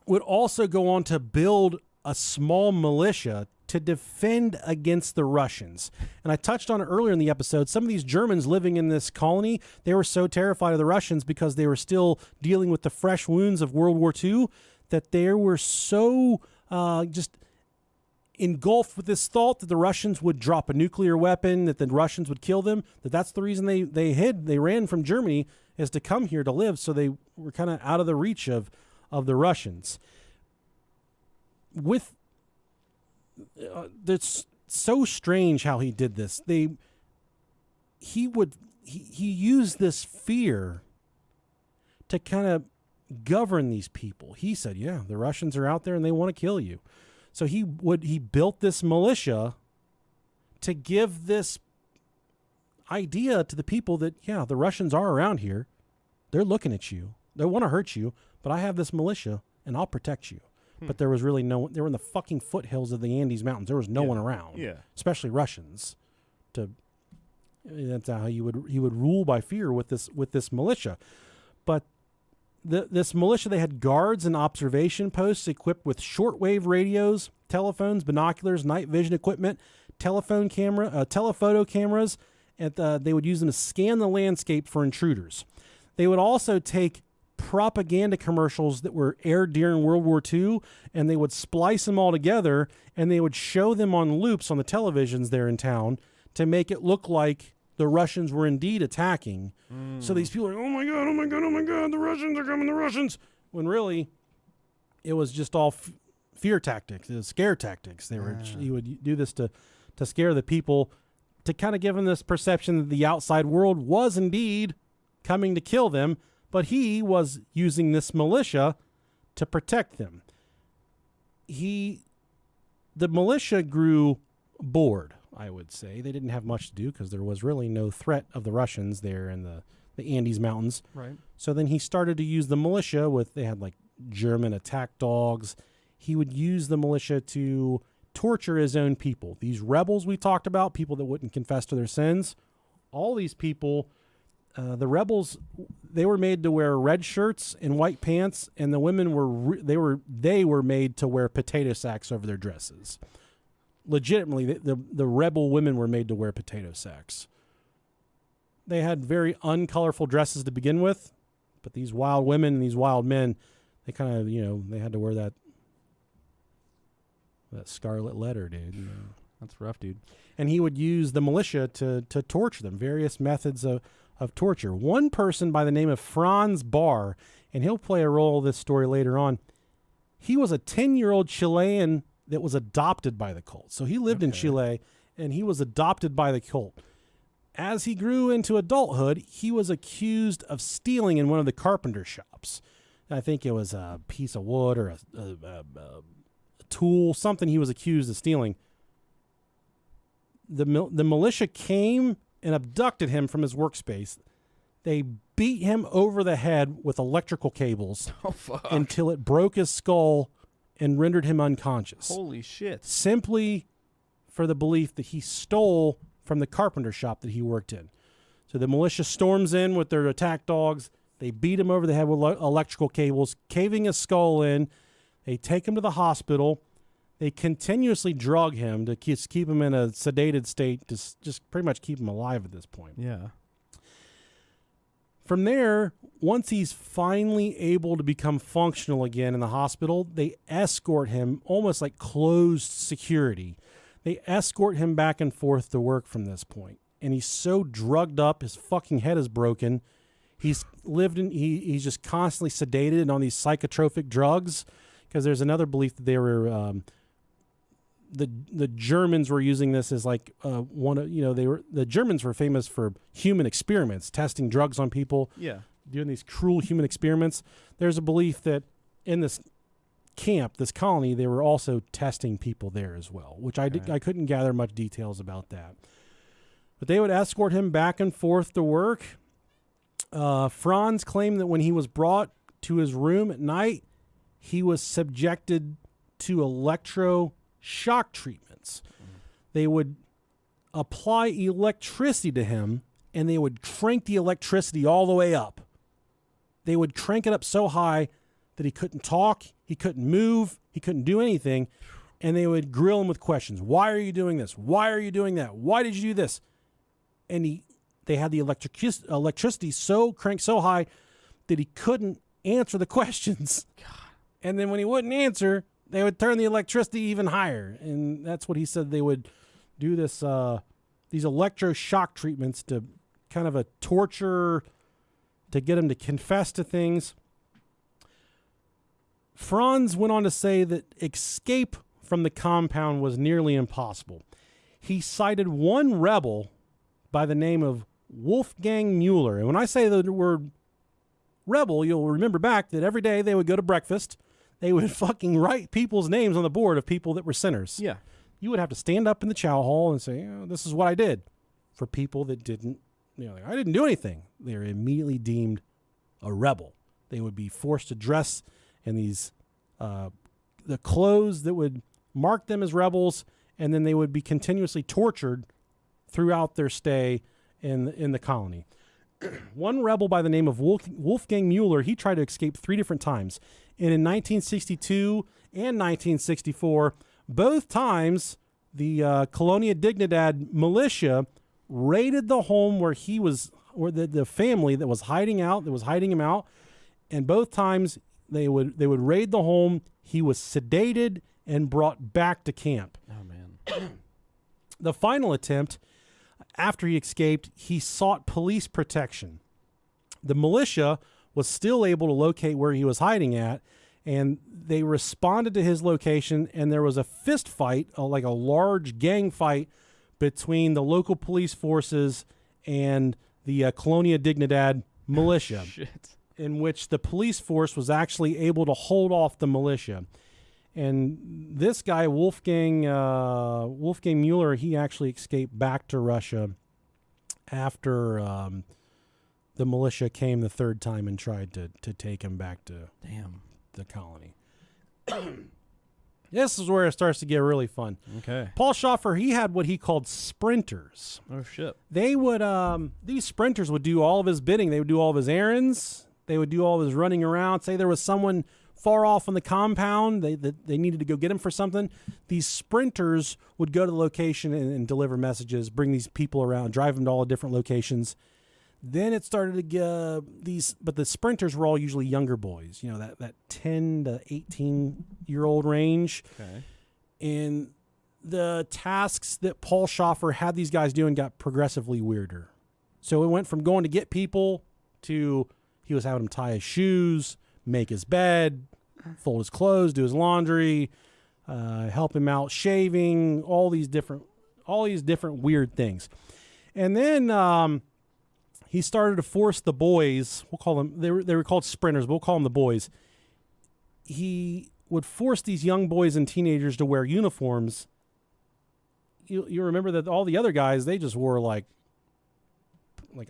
would also go on to build a small militia to defend against the Russians. And I touched on it earlier in the episode. Some of these Germans living in this colony, they were so terrified of the Russians because they were still dealing with the fresh wounds of World War II that they were so just engulfed with this thought that the Russians would drop a nuclear weapon, that the Russians would kill them, that's the reason they ran from Germany, is to come here to live, so they were kind of out of the reach of the Russians. It's so strange how he did this. He used this fear to kind of govern these people. He said, yeah, the Russians are out there and they want to kill you. So he built this militia to give this idea to the people that, yeah, the Russians are around here. They're looking at you. They want to hurt you, but I have this militia and I'll protect you. But there was really no one. They were in the fucking foothills of the Andes Mountains. There was no one around. Yeah. Especially Russians. That's how he would rule by fear with this militia. But this militia, they had guards and observation posts equipped with shortwave radios, telephones, binoculars, night vision equipment, telephoto cameras, and they would use them to scan the landscape for intruders. They would also take propaganda commercials that were aired during World War II, and they would splice them all together, and they would show them on loops on the televisions there in town to make it look like the Russians were indeed attacking. So these people are like, oh my God, oh my God, oh my God, the Russians are coming, the Russians. When really, it was just all fear tactics, it was scare tactics. He would do this to scare the people, to kind of give them this perception that the outside world was indeed coming to kill them, but he was using this militia to protect them. The militia grew bored. I would say. They didn't have much to do because there was really no threat of the Russians there in the Andes Mountains. Right. So then he started to use the militia they had like German attack dogs. He would use the militia to torture his own people. These rebels we talked about, people that wouldn't confess to their sins, all these people, the rebels, they were made to wear red shirts and white pants, and the women they were made to wear potato sacks over their dresses. Legitimately, the rebel women were made to wear potato sacks. They had very uncolorful dresses to begin with, but these wild women and these wild men, they kind of, they had to wear that scarlet letter, dude. That's rough, dude. And he would use the militia to torture them, various methods of torture. One person by the name of Franz Barr, and he'll play a role in this story later on, he was a 10-year-old Chilean that was adopted by the cult. So he lived in Chile, and he was adopted by the cult. As he grew into adulthood, he was accused of stealing in one of the carpenter shops. I think it was a piece of wood or a tool, something he was accused of stealing. The militia came and abducted him from his workspace. They beat him over the head with electrical cables until it broke his skull and rendered him unconscious. Holy shit. Simply for the belief that he stole from the carpenter shop that he worked in. So the militia storms in with their attack dogs. They beat him over the head with electrical cables, caving his skull in. They take him to the hospital. They continuously drug him to keep him in a sedated state, to just pretty much keep him alive at this point. Yeah. From there, once he's finally able to become functional again in the hospital, they escort him, almost like closed security. They escort him back and forth to work from this point. And he's so drugged up, his fucking head is broken. He's just constantly sedated and on these psychotropic drugs, because there's another belief that they were the Germans were using this as like the Germans were famous for human experiments, testing drugs on people. Yeah. Doing these cruel human experiments. There's a belief that in this camp, this colony, they were also testing people there as well, which I couldn't gather much details about that. But they would escort him back and forth to work. Franz claimed that when he was brought to his room at night, he was subjected to electroshock treatments. They would apply electricity to him, and they would crank the electricity all the way up. They would crank it up so high that he couldn't talk, he couldn't move, he couldn't do anything, and they would grill him with questions. Why are you doing this? Why are you doing that? Why did you do this? And they had the electricity cranked so high that he couldn't answer the questions. God. And then when he wouldn't answer, they would turn the electricity even higher. And that's what he said. They would do this, these electroshock treatments to kind of a torture, to get him to confess to things. Franz went on to say that escape from the compound was nearly impossible. He cited one rebel by the name of Wolfgang Mueller. And when I say the word rebel, you'll remember back that every day they would go to breakfast. They would fucking write people's names on the board of people that were sinners. Yeah. You would have to stand up in the chow hall and say, this is what I did. For people that didn't, I didn't do anything. They were immediately deemed a rebel. They would be forced to dress in these, the clothes that would mark them as rebels, and then they would be continuously tortured throughout their stay in the colony. One rebel by the name of Wolfgang Mueller, he tried to escape 3 different times. And in 1962 and 1964, both times the Colonia Dignidad militia raided the home where he was, or the family that was hiding him out. And both times they would raid the home. He was sedated and brought back to camp. Oh, man. The final attempt, after he escaped, he sought police protection. The militia was still able to locate where he was hiding at, and they responded to his location, and there was a fist fight, like a large gang fight, between the local police forces and the Colonia Dignidad militia, Shit. in which the police force was actually able to hold off the militia. And this guy, Wolfgang Mueller, he actually escaped back to Russia after the militia came the third time and tried to take him back to the colony. This is where it starts to get really fun. Okay. Paul Schäfer, he had what he called sprinters. Oh, shit. They would, these sprinters would do all of his bidding. They would do all of his errands. They would do all of his running around. Say there was someone far off on the compound, they needed to go get him for something. These sprinters would go to the location and deliver messages, bring these people around, drive them to all the different locations. Then it started to get but the sprinters were all usually younger boys, you know, that 10 to 18-year-old range. Okay. And the tasks that Paul Schäfer had these guys doing got progressively weirder. So it went from going to get people to he was having them tie his shoes, make his bed, fold his clothes, do his laundry, help him out shaving, all these different weird things. And then he started to force the boys, we'll call them, they were called sprinters, but we'll call them the boys. He would force these young boys and teenagers to wear uniforms. You remember that all the other guys, they just wore like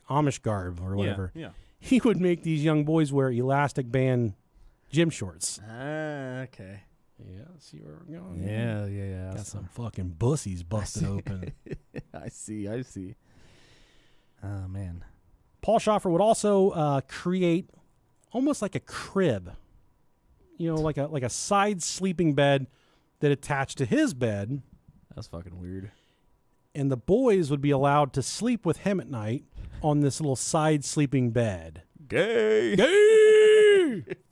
Amish garb or whatever. Yeah. He would make these young boys wear elastic band gym shorts. Okay. Yeah, see where we're going. Yeah. Got some fucking bussies busted open. I see. Oh, man. Paul Schäfer would also create almost like a crib, you know, like a side sleeping bed that attached to his bed. That's fucking weird. And the boys would be allowed to sleep with him at night on this little side sleeping bed. Gay.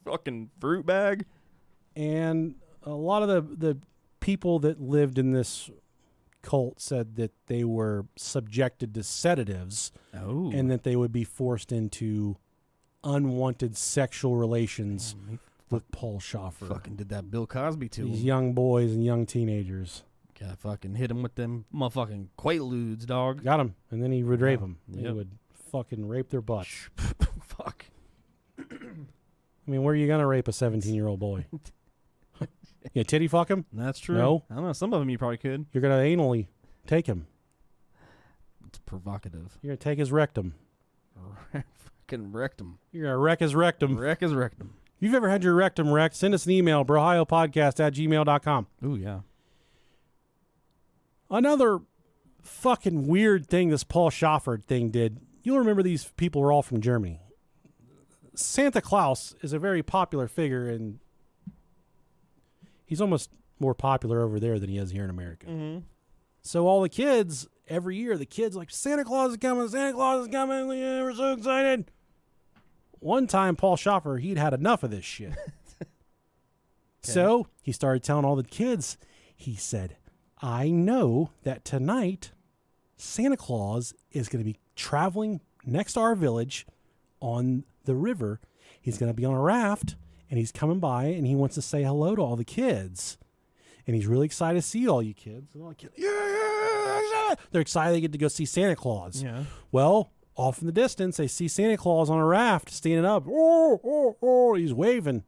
Fucking fruit bag. And a lot of the people that lived in this cult said that they were subjected to sedatives and that they would be forced into unwanted sexual relations with Paul Schäfer. Fucking did that Bill Cosby to These him. young boys and young teenagers. Gotta fucking hit him with them motherfucking quaaludes, dog. Got him, and then he would rape them. He Yep. would fucking rape their butts. Fuck. I mean, where are you going to rape a 17-year-old boy? You titty fuck him? That's true. No. I don't know. Some of them you probably could. You're going to anally take him. It's provocative. You're going to take his rectum. Fucking rectum. You're going to wreck his rectum. Wreck his rectum. If you've ever had your rectum wrecked, send us an email, brohiopodcast@gmail.com. Ooh, yeah. Another fucking weird thing this Paul Schäfer thing did. You'll remember these people were all from Germany. Santa Claus is a very popular figure, and he's almost more popular over there than he is here in America. Mm-hmm. So all the kids, every year, the kids like, Santa Claus is coming, yeah, we're so excited. One time, Paul Schäfer, he'd had enough of this shit. So he started telling all the kids, he said, I know that tonight Santa Claus is going to be traveling next to our village on the river. He's going to be on a raft, and he's coming by, and he wants to say hello to all the kids. And he's really excited to see all you kids. And all the kids, yeah. They're excited they get to go see Santa Claus. Yeah. Well, off in the distance, they see Santa Claus on a raft standing up. Oh, he's waving.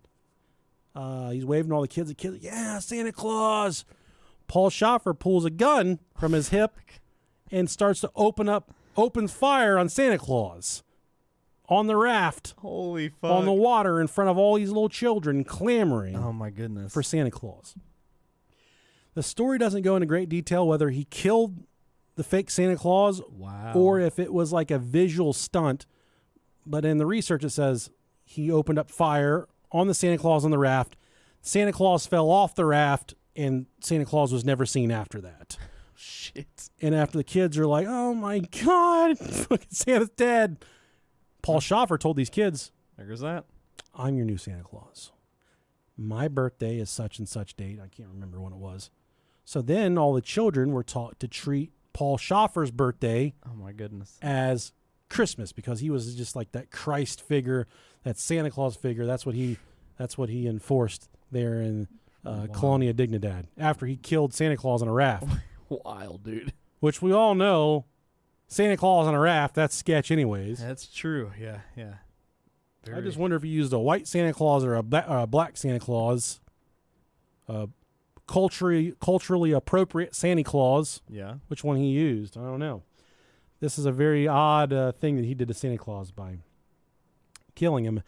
He's waving to all the kids. The kids, yeah, Santa Claus. Paul Schäfer pulls a gun from his hip and starts to opens fire on Santa Claus on the raft. Holy fuck. On the water in front of all these little children clamoring Oh, my goodness. for Santa Claus. The story doesn't go into great detail whether he killed the fake Santa Claus Wow. or if it was like a visual stunt. But in the research, it says he opened up fire on the Santa Claus on the raft. Santa Claus fell off the raft, and Santa Claus was never seen after that. Shit. And after the kids are like, oh my God, fucking Santa's dead. Paul Schäfer told these kids, There goes that. I'm your new Santa Claus. My birthday is such and such date. I can't remember when it was. So then all the children were taught to treat Paul Schäfer's birthday Oh, my goodness. as Christmas because he was just like that Christ figure, that Santa Claus figure. That's what he enforced there in Colonia Dignidad after he killed Santa Claus on a raft. Wild, dude. Which we all know, Santa Claus on a raft, that's sketch anyways. That's true. Yeah. I just wonder if he used a white Santa Claus or a black Santa Claus. culturally appropriate Santa Claus. Yeah. Which one he used, I don't know. This is a very odd thing that he did to Santa Claus by killing him.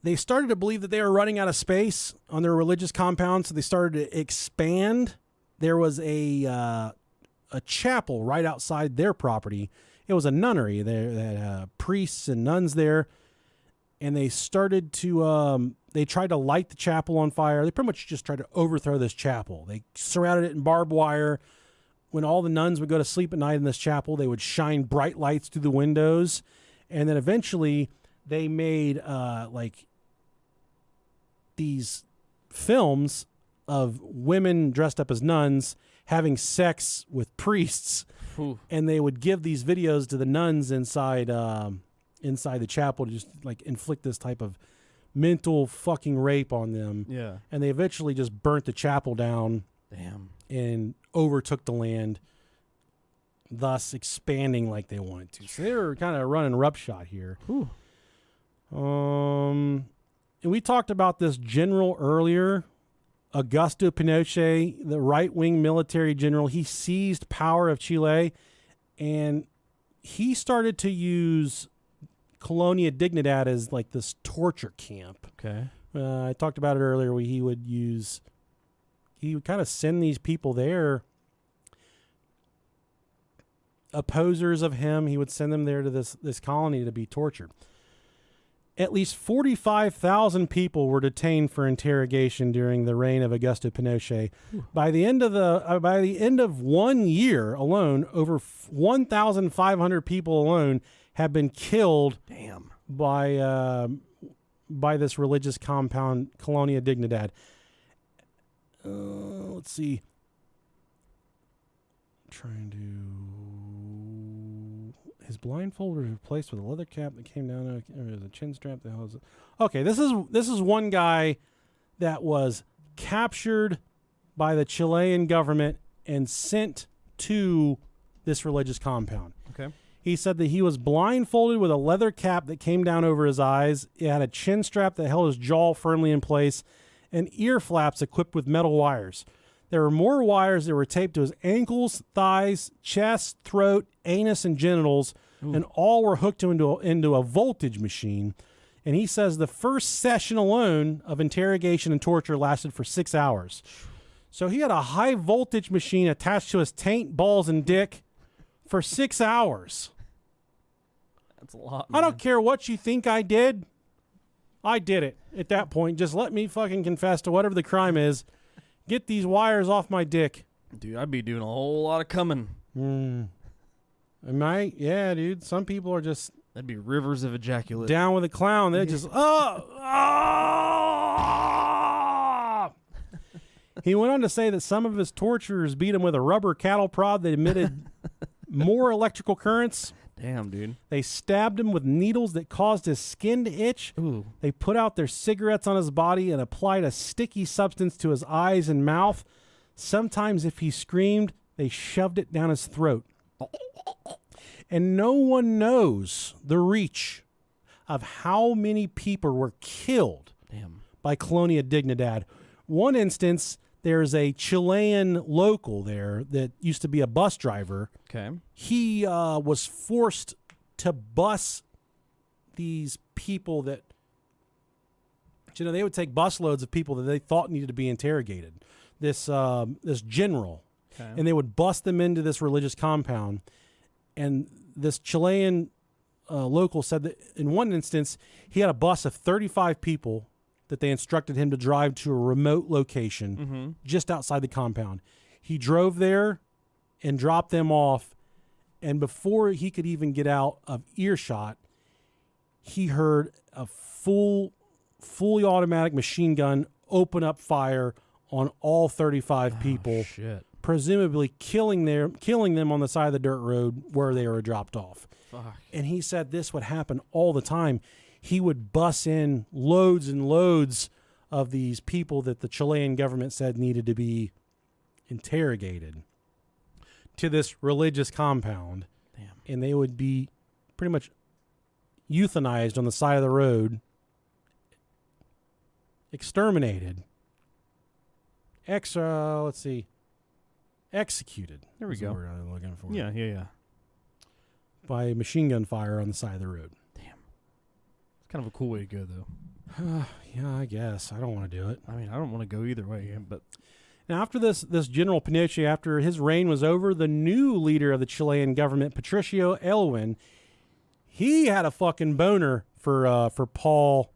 They started to believe that they were running out of space on their religious compound, so they started to expand. There was a chapel right outside their property. It was a nunnery. They had priests and nuns there, and they started to they tried to light the chapel on fire. They pretty much just tried to overthrow this chapel. They surrounded it in barbed wire. When all the nuns would go to sleep at night in this chapel, they would shine bright lights through the windows, and then eventually they made like these films of women dressed up as nuns having sex with priests. Ooh. And they would give these videos to the nuns inside the chapel to just like inflict this type of mental fucking rape on them. Yeah. And they eventually just burnt the chapel down. Damn. And overtook the land, thus expanding like they wanted to. So they were kind of running roughshod here. Ooh. And we talked about this general earlier, Augusto Pinochet, the right-wing military general. He seized power of Chile, and he started to use Colonia Dignidad as like this torture camp. Okay. I talked about it earlier where he would kind of send these people there, opposers of him. He would send them there to this colony to be tortured. At least 45,000 people were detained for interrogation during the reign of Augusto Pinochet. By the end of 1 year alone, over 1,500 people alone have been killed. Damn. By this religious compound, Colonia Dignidad. Let's see. His blindfold was replaced with a leather cap that came down. There's a chin strap. The hell is it? Okay, this is one guy that was captured by the Chilean government and sent to this religious compound. Okay. He said that he was blindfolded with a leather cap that came down over his eyes. It had a chin strap that held his jaw firmly in place, and ear flaps equipped with metal wires. There were more wires that were taped to his ankles, thighs, chest, throat, anus, and genitals, and all were hooked into a voltage machine. And he says the first session alone of interrogation and torture lasted for 6 hours. So he had a high voltage machine attached to his taint, balls, and dick for 6 hours. That's a lot, I don't care what you think I did. I did it at that point. Just let me fucking confess to whatever the crime is. Get these wires off my dick. Dude, I'd be doing a whole lot of coming. Am I? Yeah, dude. Some people are just That'd be rivers of ejaculate. down with a clown. They're just, He went on to say that some of his torturers beat him with a rubber cattle prod that emitted more electrical currents. Damn, dude. They stabbed him with needles that caused his skin to itch. Ooh. They put out their cigarettes on his body and applied a sticky substance to his eyes and mouth. Sometimes if he screamed, they shoved it down his throat. And no one knows the reach of how many people were killed by Colonia Dignidad. One instance, there's a Chilean local there that used to be a bus driver. Okay. He was forced to bus these people that, they would take bus loads of people that they thought needed to be interrogated. This general. Okay. And they would bus them into this religious compound. And this Chilean local said that in one instance, he had a bus of 35 people that they instructed him to drive to a remote location just outside the compound. He drove there and dropped them off. And before he could even get out of earshot, he heard a fully automatic machine gun open up fire on all 35 people. Shit. Presumably killing them on the side of the dirt road where they were dropped off. Fuck. And he said this would happen all the time. He would bus in loads and loads of these people that the Chilean government said needed to be interrogated to this religious compound. Damn. And they would be pretty much euthanized on the side of the road, exterminated. let's see, executed. There we is the go. word I'm looking for. Yeah. By machine gun fire on the side of the road. It's kind of a cool way to go, though. Yeah, I guess. I don't want to do it. I mean, I don't want to go either way, but Now, after this General Pinochet, after his reign was over, the new leader of the Chilean government, Patricio Elwin, he had a fucking boner for Paul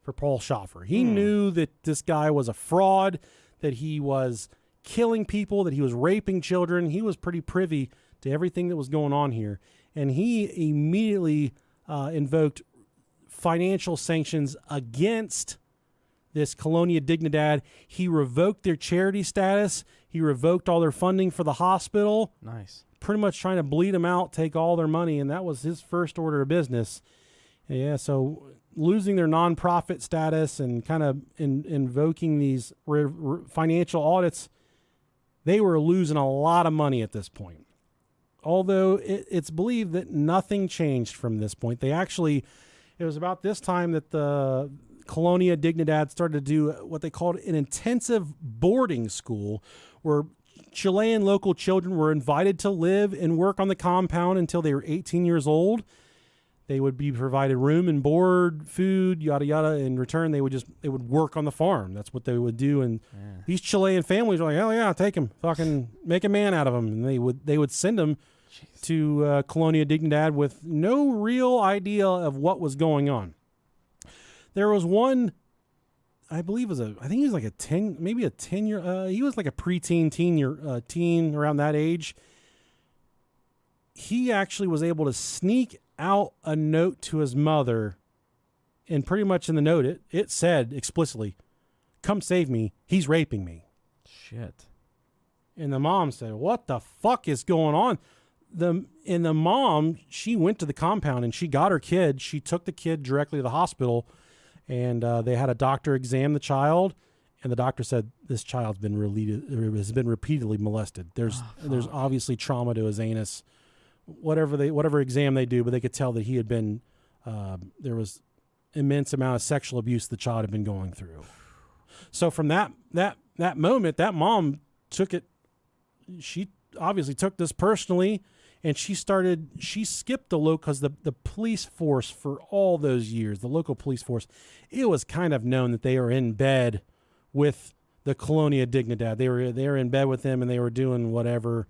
Schäfer. He knew that this guy was a fraud, that he was killing people, that he was raping children. He was pretty privy to everything that was going on here, and he immediately invoked financial sanctions against this Colonia Dignidad. He revoked their charity status. He revoked all their funding for the hospital. nice. Pretty much trying to bleed them out, take all their money, and that was his first order of business. Yeah, so losing their nonprofit status and kind of invoking these financial audits, they were losing a lot of money at this point. Although it's believed that nothing changed from this point. It was about this time that the Colonia Dignidad started to do what they called an intensive boarding school, where Chilean local children were invited to live and work on the compound until they were 18 years old. They would be provided room and board, food, yada yada. In return, they would work on the farm. That's what they would do. And these Chilean families were like, hell yeah, take him, fucking make a man out of him. And they would send them to Colonia Dignidad with no real idea of what was going on. There was one, I think he was like a 10 year, he was like a preteen, teen around that age. He actually was able to sneak out a note to his mother, and pretty much in the note, it said explicitly, "Come save me, he's raping me." Shit. And the mom said, "What the fuck is going on?" The mom, she went to the compound and she got her kid. She took the kid directly to the hospital, and they had a doctor examine the child, and the doctor said this child's has been repeatedly molested. There's obviously trauma to his anus, whatever exam they do, but they could tell that he had been there was immense amount of sexual abuse the child had been going through. So from that moment, that mom took it. She obviously took this personally. And she skipped the local, because the police force for all those years, the local police force, it was kind of known that they were in bed with the Colonia Dignidad. They were in bed with them, and they were doing whatever.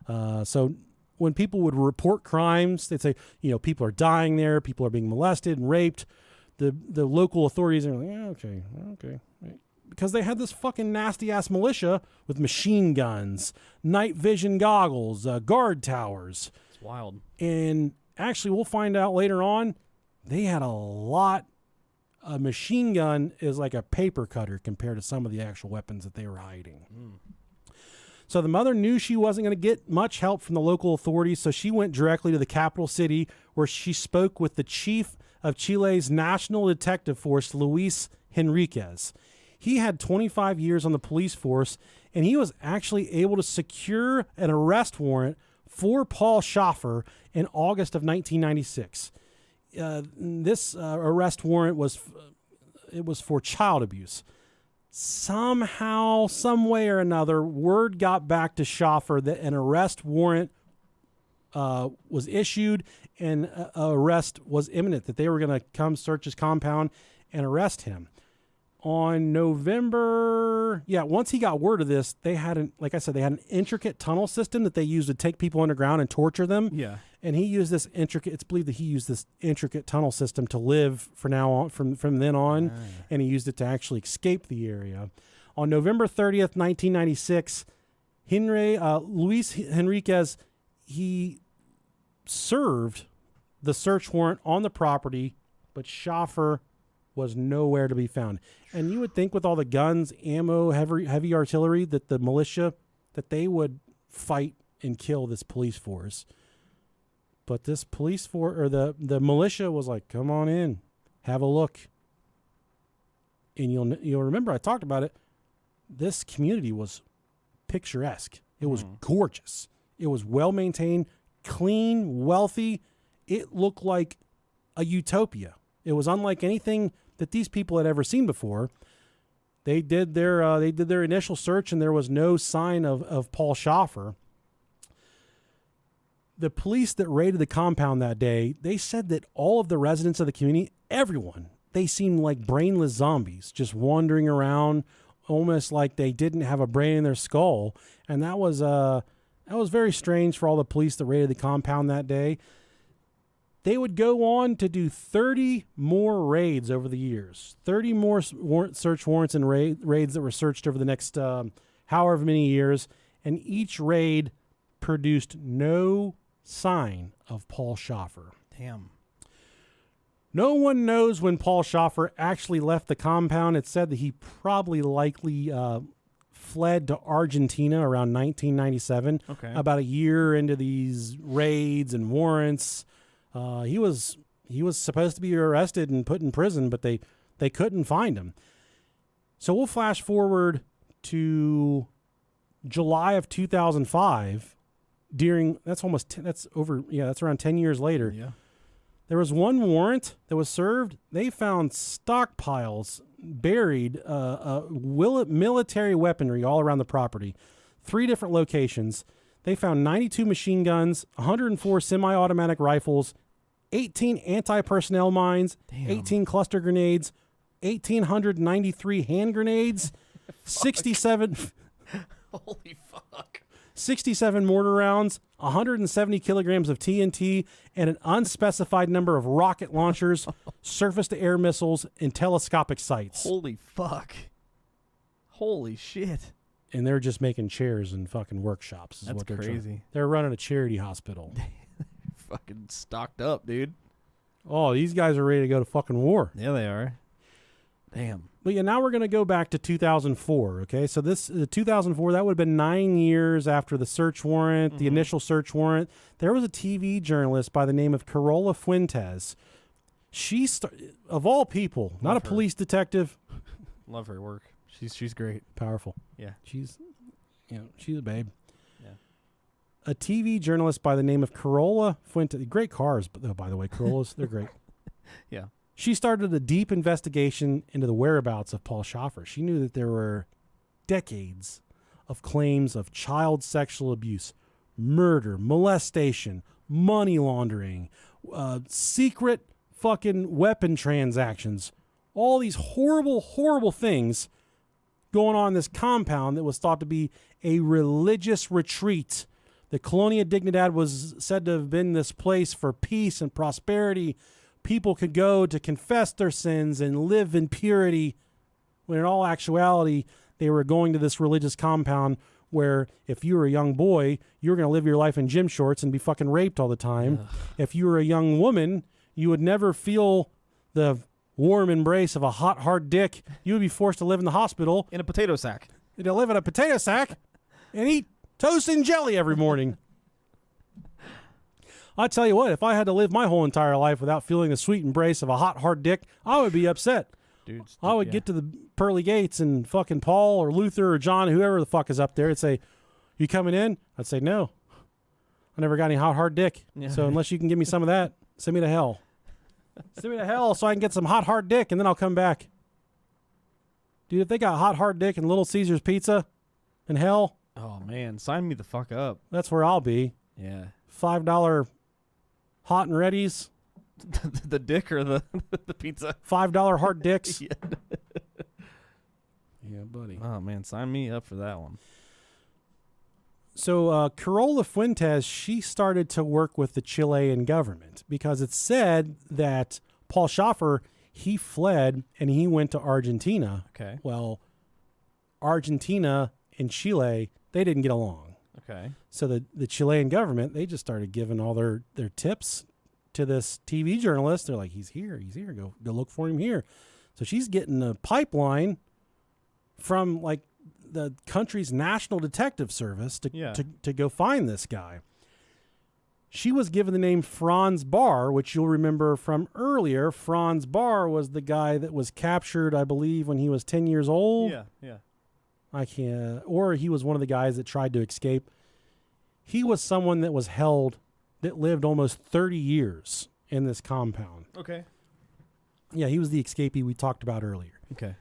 So when people would report crimes, they'd say, people are dying there, people are being molested and raped. The local authorities are like, yeah, okay. Because they had this fucking nasty-ass militia with machine guns, night vision goggles, guard towers. It's wild. And actually, we'll find out later on, they had a lot. A machine gun is like a paper cutter compared to some of the actual weapons that they were hiding. So the mother knew she wasn't going to get much help from the local authorities, so she went directly to the capital city, where she spoke with the chief of Chile's National Detective Force, Luis Henriquez. He had 25 years on the police force, and he was actually able to secure an arrest warrant for Paul Schäfer in August of 1996. This arrest warrant was for child abuse. Somehow, some way or another, word got back to Schäfer that an arrest warrant was issued, and arrest was imminent, that they were going to come search his compound and arrest him. On once he got word of this, they had an intricate tunnel system that they used to take people underground and torture them. Yeah. And he used this it's believed that he used this intricate tunnel system to live from then on, and he used it to actually escape the area. On November 30th, 1996, Luis Henriquez, he served the search warrant on the property, but Schäfer was nowhere to be found. And you would think with all the guns, ammo, heavy artillery, that the militia, that they would fight and kill this police force. But this police force, or the militia, was like, come on in, have a look. And you'll remember I talked about it. This community was picturesque. It was gorgeous. It was well maintained, clean, wealthy. It looked like a utopia. It was unlike anything that these people had ever seen before. They did their initial search, and there was no sign of Paul Schäfer. The police that raided the compound that day, they said that all of the residents of the community, everyone, they seemed like brainless zombies, just wandering around, almost like they didn't have a brain in their skull. And that was very strange for all the police that raided the compound that day. They would go on to do 30 more raids over the years, 30 more search warrants and raids that were searched over the next however many years, and each raid produced no sign of Paul Schäfer. Damn. No one knows when Paul Schäfer actually left the compound. It's said that he probably likely fled to Argentina around 1997. Okay. About a year into these raids and warrants. He was supposed to be arrested and put in prison, but they couldn't find him. So we'll flash forward to July of 2005. That's around 10 years later. Yeah. There was one warrant that was served. They found stockpiles buried, military weaponry all around the property. 3 different locations. They found 92 machine guns, 104 semi-automatic rifles, 18 anti-personnel mines, Damn. 18 cluster grenades, 1,893 hand grenades, 67 Holy fuck. 67 mortar rounds, 170 kilograms of TNT, and an unspecified number of rocket launchers, surface-to-air missiles, and telescopic sights. Holy fuck. Holy shit. And they're just making chairs and fucking workshops. Is That's what they're crazy. They're running a charity hospital. Fucking stocked up, dude. Oh, these guys are ready to go to fucking war. Yeah, they are. Damn. But yeah, now we're going to go back to 2004, okay? So this 2004, that would have been 9 years after the search warrant, the initial search warrant. There was a TV journalist by the name of Carola Fuentes. She, of all people, not a police detective. Love her work. She's great. Powerful. Yeah. She's a babe. Yeah. A TV journalist by the name of Carola Fuentes. Great cars, by the way, Corollas, they're great. Yeah. She started a deep investigation into the whereabouts of Paul Schäfer. She knew that there were decades of claims of child sexual abuse, murder, molestation, money laundering, secret fucking weapon transactions, all these horrible, horrible things going on in this compound that was thought to be a religious retreat. The Colonia Dignidad was said to have been this place for peace and prosperity. People could go to confess their sins and live in purity, when in all actuality, they were going to this religious compound where if you were a young boy, you were going to live your life in gym shorts and be fucking raped all the time. Ugh. If you were a young woman, you would never feel the warm embrace of a hot, hard dick. You would be forced to live in the hospital. In a potato sack. To live in a potato sack and eat toast and jelly every morning. I tell you what, if I had to live my whole entire life without feeling the sweet embrace of a hot, hard dick, I would be upset. Dude, I would get to the pearly gates and fucking Paul or Luther or John, whoever the fuck is up there, and say, "You coming in?" I'd say, "No. I never got any hot, hard dick. Yeah. So unless you can give me some of that, send me to hell. Send me to hell so I can get some hot, hard dick, and then I'll come back." Dude, if they got hot, hard dick and Little Caesars pizza in hell, oh man, sign me the fuck up. That's where I'll be. Yeah. $5 hot and readies. The dick or the pizza? $5 hard dicks. Yeah. Yeah, buddy. Oh man, sign me up for that one. So Carola Fuentes, she started to work with the Chilean government because it's said that Paul Schäfer, he fled and he went to Argentina. Okay. Well, Argentina and Chile, they didn't get along. Okay. So the Chilean government, they just started giving all their tips to this TV journalist. They're like, he's here. Go look for him here. So she's getting a pipeline from like the country's national detective service to go find this guy. She was given the name Franz Barr, which you'll remember from earlier. Franz Barr was the guy that was captured, I believe, when he was 10 years old. Yeah. Or he was one of the guys that tried to escape. He was someone that was held, that lived almost 30 years in this compound. Okay. Yeah, he was the escapee we talked about earlier. Okay.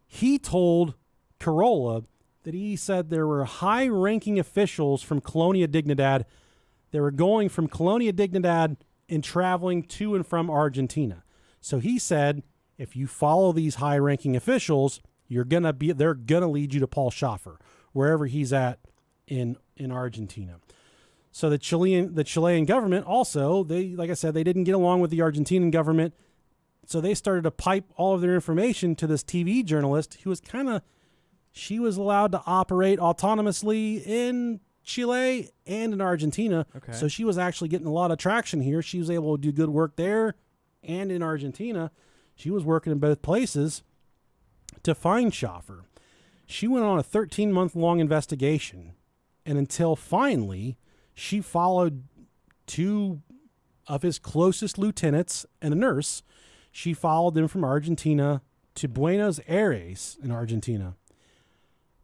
He told Corolla that he said there were high-ranking officials from Colonia Dignidad that were going from Colonia Dignidad and traveling to and from Argentina. So he said, if you follow these high-ranking officials, they're gonna lead you to Paul Schäfer, wherever he's at in Argentina. So the Chilean government also, like I said, they didn't get along with the Argentinian government. So they started to pipe all of their information to this TV journalist who was she was allowed to operate autonomously in Chile and in Argentina. Okay. So she was actually getting a lot of traction here. She was able to do good work there and in Argentina. She was working in both places to find Schäfer. She went on a 13-month-long investigation, and until finally she followed two of his closest lieutenants and a nurse. She followed them from Argentina to Buenos Aires in Argentina.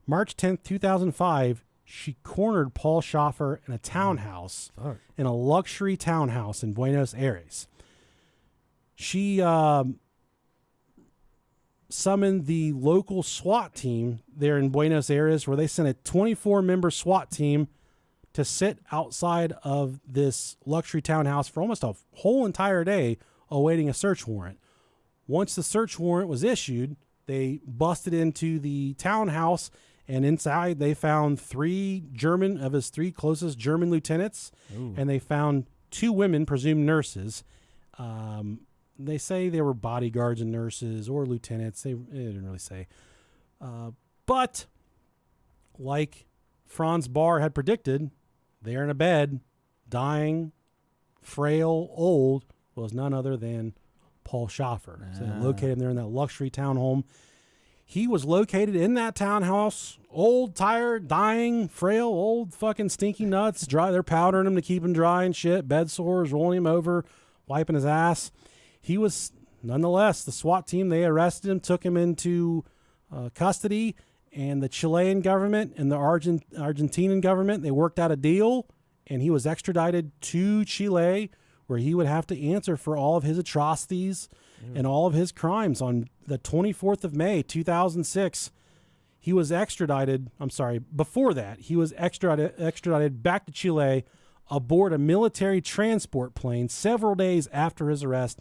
March 10th, 2005, she cornered Paul Schäfer in a townhouse, in a luxury townhouse in Buenos Aires. She summoned the local SWAT team there in Buenos Aires, where they sent a 24-member SWAT team to sit outside of this luxury townhouse for almost a whole entire day awaiting a search warrant. Once the search warrant was issued, they busted into the townhouse, and inside they found three of his three closest German lieutenants. Ooh. And they found two women, presumed nurses. They say they were bodyguards and nurses or lieutenants. They didn't really say. But like Franz Barr had predicted, there in a bed, dying, frail, old, was none other than Paul Schäfer. So they located him there in that luxury townhome. He was located in that townhouse, old, tired, dying, frail, old, fucking stinky nuts. Dry. They're powdering him to keep him dry and shit. Bed sores, rolling him over, wiping his ass. He was, nonetheless, the SWAT team, they arrested him, took him into custody, and the Chilean government and the Argentinian government, they worked out a deal, and he was extradited to Chile, where he would have to answer for all of his atrocities and all of his crimes. On the 24th of May, 2006, he was extradited. Before that, he was extradited back to Chile aboard a military transport plane several days after his arrest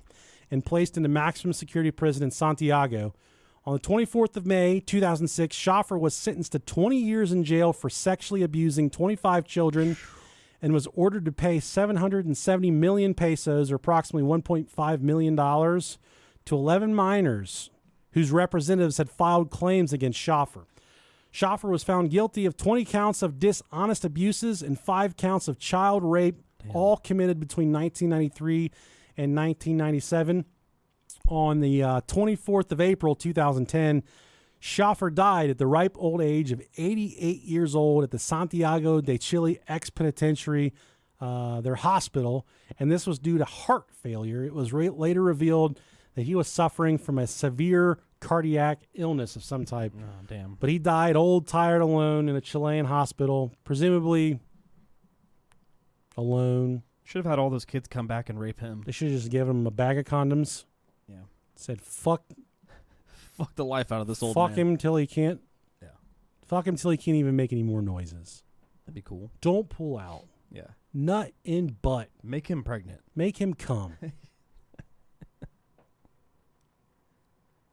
and placed into maximum security prison in Santiago. On the 24th of May, 2006, Schäfer was sentenced to 20 years in jail for sexually abusing 25 children and was ordered to pay 770 million pesos, or approximately $1.5 million, to 11 minors whose representatives had filed claims against Schäfer. Schäfer was found guilty of 20 counts of dishonest abuses and 5 counts of child rape, all committed between 1993 and 1997. On the 24th of April, 2010, Schäfer died at the ripe old age of 88 years old at the Santiago de Chile ex-penitentiary, their hospital, and this was due to heart failure. It was later revealed that he was suffering from a severe cardiac illness of some type. Oh, damn. But he died old, tired, alone in a Chilean hospital, presumably alone. Should have had all those kids come back and rape him. They should have just given him a bag of condoms. Yeah. Said, fuck the life out of this old man. Fuck him till he can't. Yeah. Fuck him till he can't even make any more noises. That'd be cool. Don't pull out. Yeah. Nut in butt. Make him pregnant. Make him come.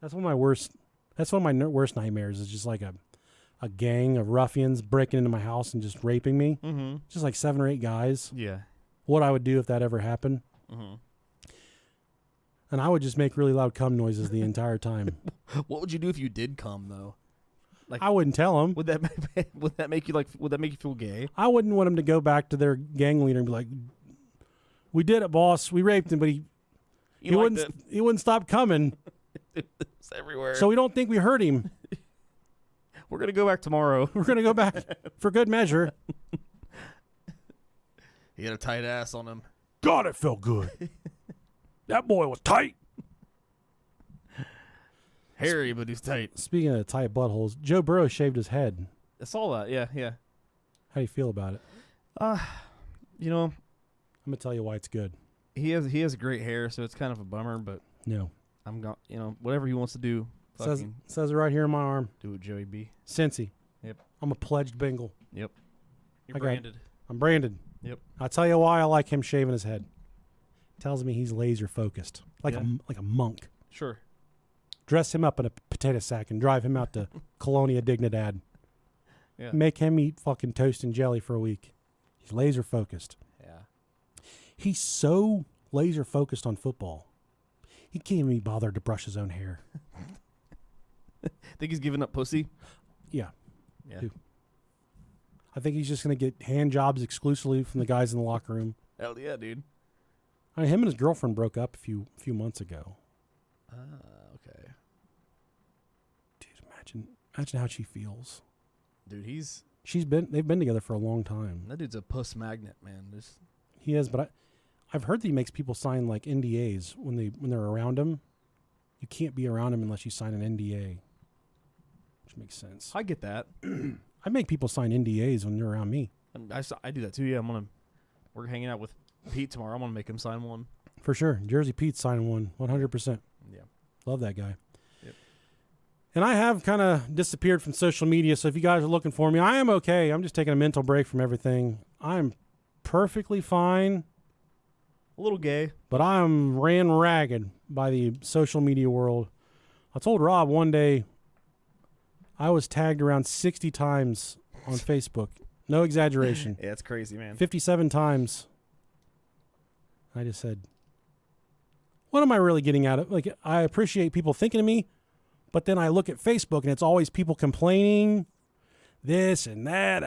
That's one of my worst. That's one of my worst nightmares. Is just like a gang of ruffians breaking into my house and just raping me. Mm-hmm. Just like 7 or 8 guys. Yeah. What I would do if that ever happened. Mm-hmm. And I would just make really loud cum noises the entire time. What would you do if you did cum though? Like, I wouldn't tell them. Would that make you feel gay? I wouldn't want them to go back to their gang leader and be like, "We did it, boss. We raped him, but he wouldn't stop coming. It's everywhere. So we don't think we hurt him. We're gonna go back tomorrow. We're gonna go back for good measure." He had a tight ass on him. God, it felt good. That boy was tight. Hairy, but he's tight. Speaking of tight buttholes, Joe Burrow shaved his head. I saw that. Yeah. How do you feel about it? I'm gonna tell you why it's good. He has great hair, so it's kind of a bummer. But no, whatever he wants to do, Fucking Says it right here on my arm. do it, Joey B. Cincy. Yep. I'm a pledged Bengal. Yep. You're I got- branded. I'm branded. Yep. I'll tell you why I like him shaving his head. Tells me he's laser focused, like Yeah. a monk. Sure. Dress him up in a potato sack and drive him out to Colonia Dignidad. Yeah. Make him eat fucking toast and jelly for a week. He's laser focused. Yeah. He's so laser focused on football. He can't even be bothered to brush his own hair. Think he's giving up pussy? Yeah. Yeah. Dude. I think he's just going to get hand jobs exclusively from the guys in the locker room. Hell yeah, dude. I mean, him and his girlfriend broke up a few months ago. Okay. Dude, imagine how she feels. Dude, They've been together for a long time. that dude's a puss magnet, man. He is, but I've heard that he makes people sign like NDAs when they're around him. You can't be around him unless you sign an NDA, which makes sense. I get that. I make people sign NDAs when they're around me. I do that too. Yeah, we're hanging out with Pete tomorrow. I'm gonna make him sign one. For sure. Jersey Pete's signing one, 100%. Yeah. Love that guy. Yep. And I have kind of disappeared from social media, so if you guys are looking for me, I am okay. I'm just taking a mental break from everything. I'm perfectly fine, A little gay. but I'm ran ragged by the social media world. I told Rob one day I was tagged around 60 times on Facebook. No exaggeration. Yeah, it's crazy, man. 57 times. I just said, what am I really getting out of? Like, I appreciate people thinking of me, but then I look at Facebook and it's always people complaining this and that.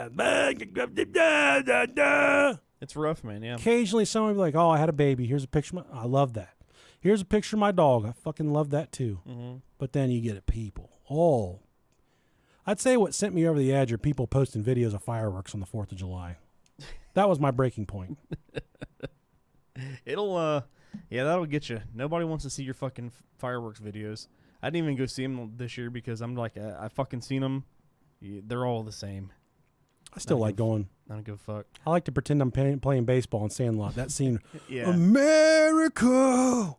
It's rough, man. Yeah. Occasionally someone will be like, oh, I had a baby. Here's a picture. I love that. Here's a picture of my dog. I fucking love that too. Mm-hmm. But then you get at people. Oh, I'd say what sent me over the edge are people posting videos of fireworks on the 4th of July. That was my breaking point. That'll get you. Nobody wants to see your fucking fireworks videos. I didn't even go see them this year because I'm like, I fucking seen them. Yeah, they're all the same. I still like going. I don't give a fuck. I like to pretend I'm playing baseball in Sandlot. That scene. Yeah. America.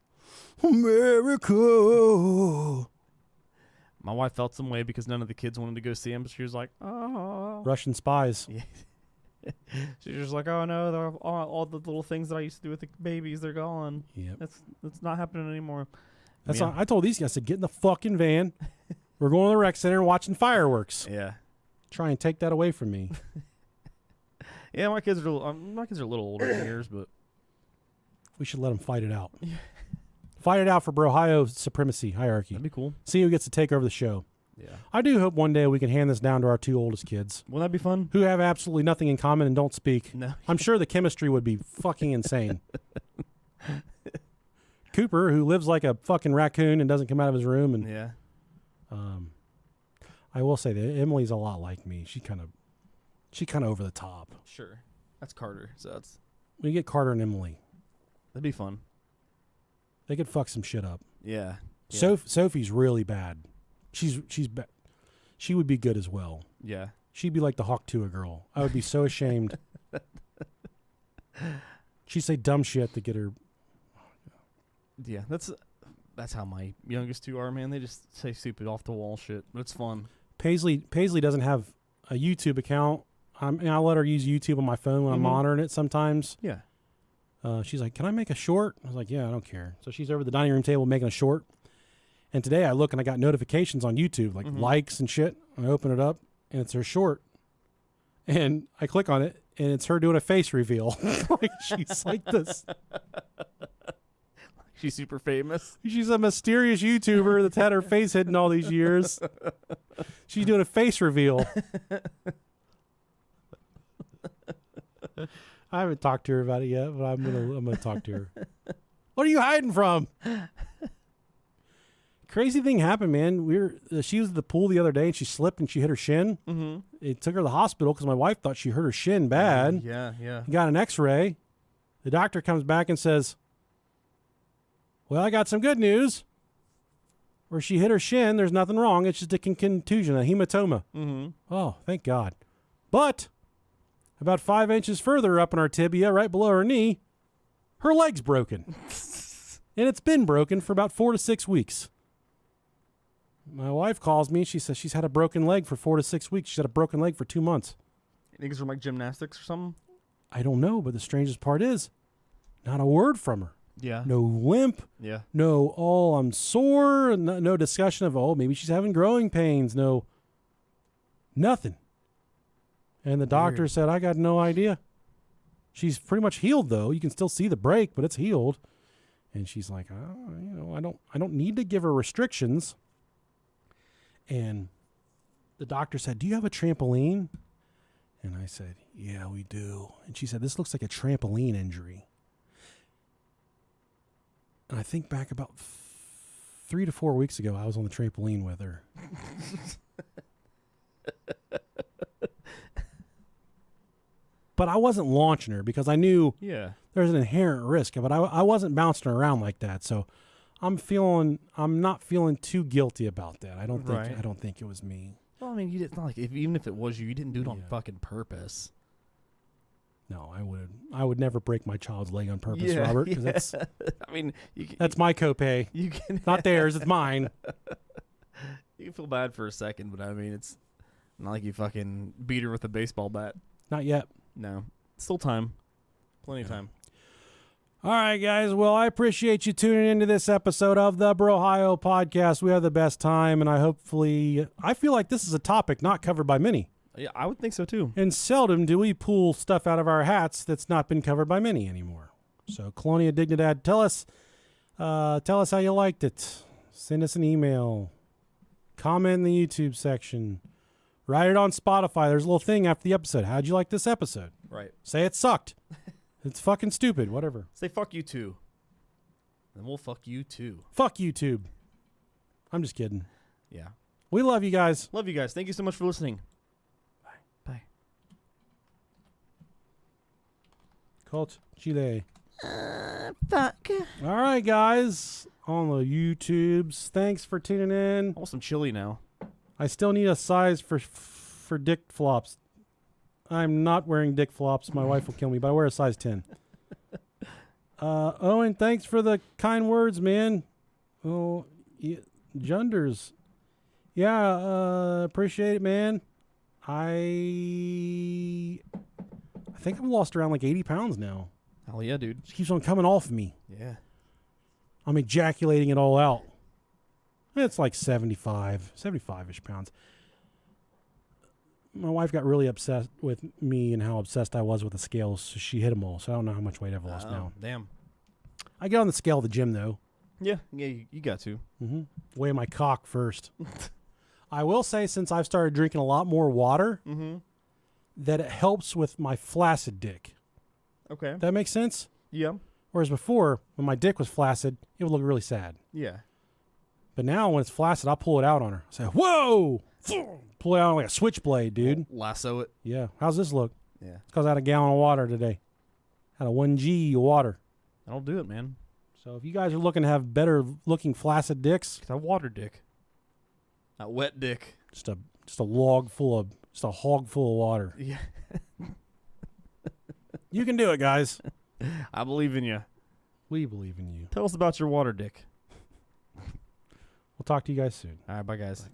America. My wife felt some way because none of the kids wanted to go see him, but she was like, oh. Russian spies. Yeah. She's just like, oh no, they're all the little things that I used to do with the babies, they're gone. Yep. That's not happening anymore. That's Yeah. all, I told these guys to get in the fucking van. We're going to the rec center and watching fireworks. Yeah. Try and take that away from me. Yeah, my kids are a little older than yours, but We should let them fight it out. Fight it out for Ohio supremacy hierarchy. that'd be cool. See who gets to take over the show. Yeah. I do hope one day we can hand this down to our 2 oldest kids Wouldn't that be fun? who have absolutely nothing in common and don't speak. No. I'm sure the chemistry would be fucking insane. Cooper, who lives like a fucking raccoon and doesn't come out of his room, and Yeah. I will say that Emily's a lot like me. She kind of over the top. Sure. That's Carter, so We get Carter and Emily. that'd be fun. They could fuck some shit up. Yeah. Sophie's really bad. She's bad. She would be good as well. Yeah. She'd be like the Hawk Tuah girl. I would be so ashamed. She'd say dumb shit to get her. Yeah. That's how my youngest 2 are, man. They just say stupid off the wall shit, but it's fun. Paisley doesn't have a YouTube account. I let her use YouTube on my phone when I'm Mhm. monitoring it sometimes. Yeah. She's like, can I make a short? I was like, yeah, I don't care. So she's over at the dining room table making a short. And today I look and I got notifications on YouTube, like likes and shit. I open it up and it's her short. And I click on it and it's her doing a face reveal. Like she's like this. She's super famous. She's a mysterious YouTuber that's had her face hidden all these years. She's doing a face reveal. I haven't talked to her about it yet, but I'm gonna talk to her. What are you hiding from? Crazy thing happened, man. She was at the pool the other day and she slipped and she hit her shin. Mm-hmm. It took her to the hospital because my wife thought she hurt her shin bad. Yeah. Got an X-ray. The doctor comes back and says, "Well, I got some good news. Where she hit her shin, there's nothing wrong. It's just a contusion, a hematoma." Mm-hmm. Oh, thank God. But about 5 inches further up in our tibia, right below her knee, her leg's broken. And it's been broken for about 4 to 6 weeks. My wife calls me. She says she's had a broken leg for 4 to 6 weeks. She's had a broken leg for 2 months. You think it's from like gymnastics or something? I don't know, but the strangest part is not a word from her. Yeah. No limp. Yeah. No, oh, I'm sore. No discussion of, oh, maybe she's having growing pains. No, nothing. And the doctor said, I got no idea. She's pretty much healed, though. You can still see the break, but it's healed. And she's like, oh, I don't need to give her restrictions. And the doctor said, do you have a trampoline? And I said, yeah, we do. And she said, this looks like a trampoline injury. And I think back about 3 to 4 weeks ago, I was on the trampoline with her. But I wasn't launching her because I knew there's an inherent risk. But I wasn't bouncing her around like that. So I'm not feeling too guilty about that. I don't think it was me. Well, I mean, you didn't like even if it was you didn't do it on fucking purpose. No, I would never break my child's leg on purpose, Robert. Because that's, I mean, that's my copay. You can not theirs. It's mine. You can feel bad for a second, but I mean, it's not like you fucking beat her with a baseball bat. Not yet. No, still time, plenty of time. All right, guys. Well, I appreciate you tuning into this episode of the Brohio Podcast. We had the best time, and I feel like this is a topic not covered by many. Yeah, I would think so too. And seldom do we pull stuff out of our hats that's not been covered by many anymore. So, Colonia Dignidad, tell us how you liked it. Send us an email. Comment in the YouTube section. Write it on Spotify. There's a little thing after the episode. How'd you like this episode? Right. Say it sucked. It's fucking stupid. Whatever. Say fuck you too. And we'll fuck you too. Fuck YouTube. I'm just kidding. Yeah. We love you guys. Love you guys. Thank you so much for listening. Bye. Cult Chile. Fuck. All right, guys. On the YouTubes. Thanks for tuning in. I want some chili now. I still need a size for dick flops. I'm not wearing dick flops. My wife will kill me, but I wear a size 10. Owen, thanks for the kind words, man. Oh, Junders. Yeah, appreciate it, man. I think I've lost around like 80 pounds now. Hell yeah, dude. It keeps on coming off of me. Yeah. I'm ejaculating it all out. It's like 75-ish pounds. My wife got really upset with me and how obsessed I was with the scales, so she hit them all. So I don't know how much weight I've lost now. Damn. I get on the scale at the gym, though. Yeah, you got to. Mm-hmm. Weigh my cock first. I will say, since I've started drinking a lot more water, that it helps with my flaccid dick. Okay. That makes sense? Yeah. Whereas before, when my dick was flaccid, it would look really sad. Yeah. But now when it's flaccid, I'll pull it out on her. I say, whoa! Pull it out like a switchblade, dude. Lasso it. Yeah. How's this look? Yeah. It's because I had a gallon of water today. Had a 1G of water. That'll do it, man. So if you guys are looking to have better looking flaccid dicks, That water dick. That wet dick. just a hog full of water. Yeah. You can do it, guys. I believe in you. We believe in you. Tell us about your water dick. We'll talk to you guys soon. All right, bye, guys. Bye.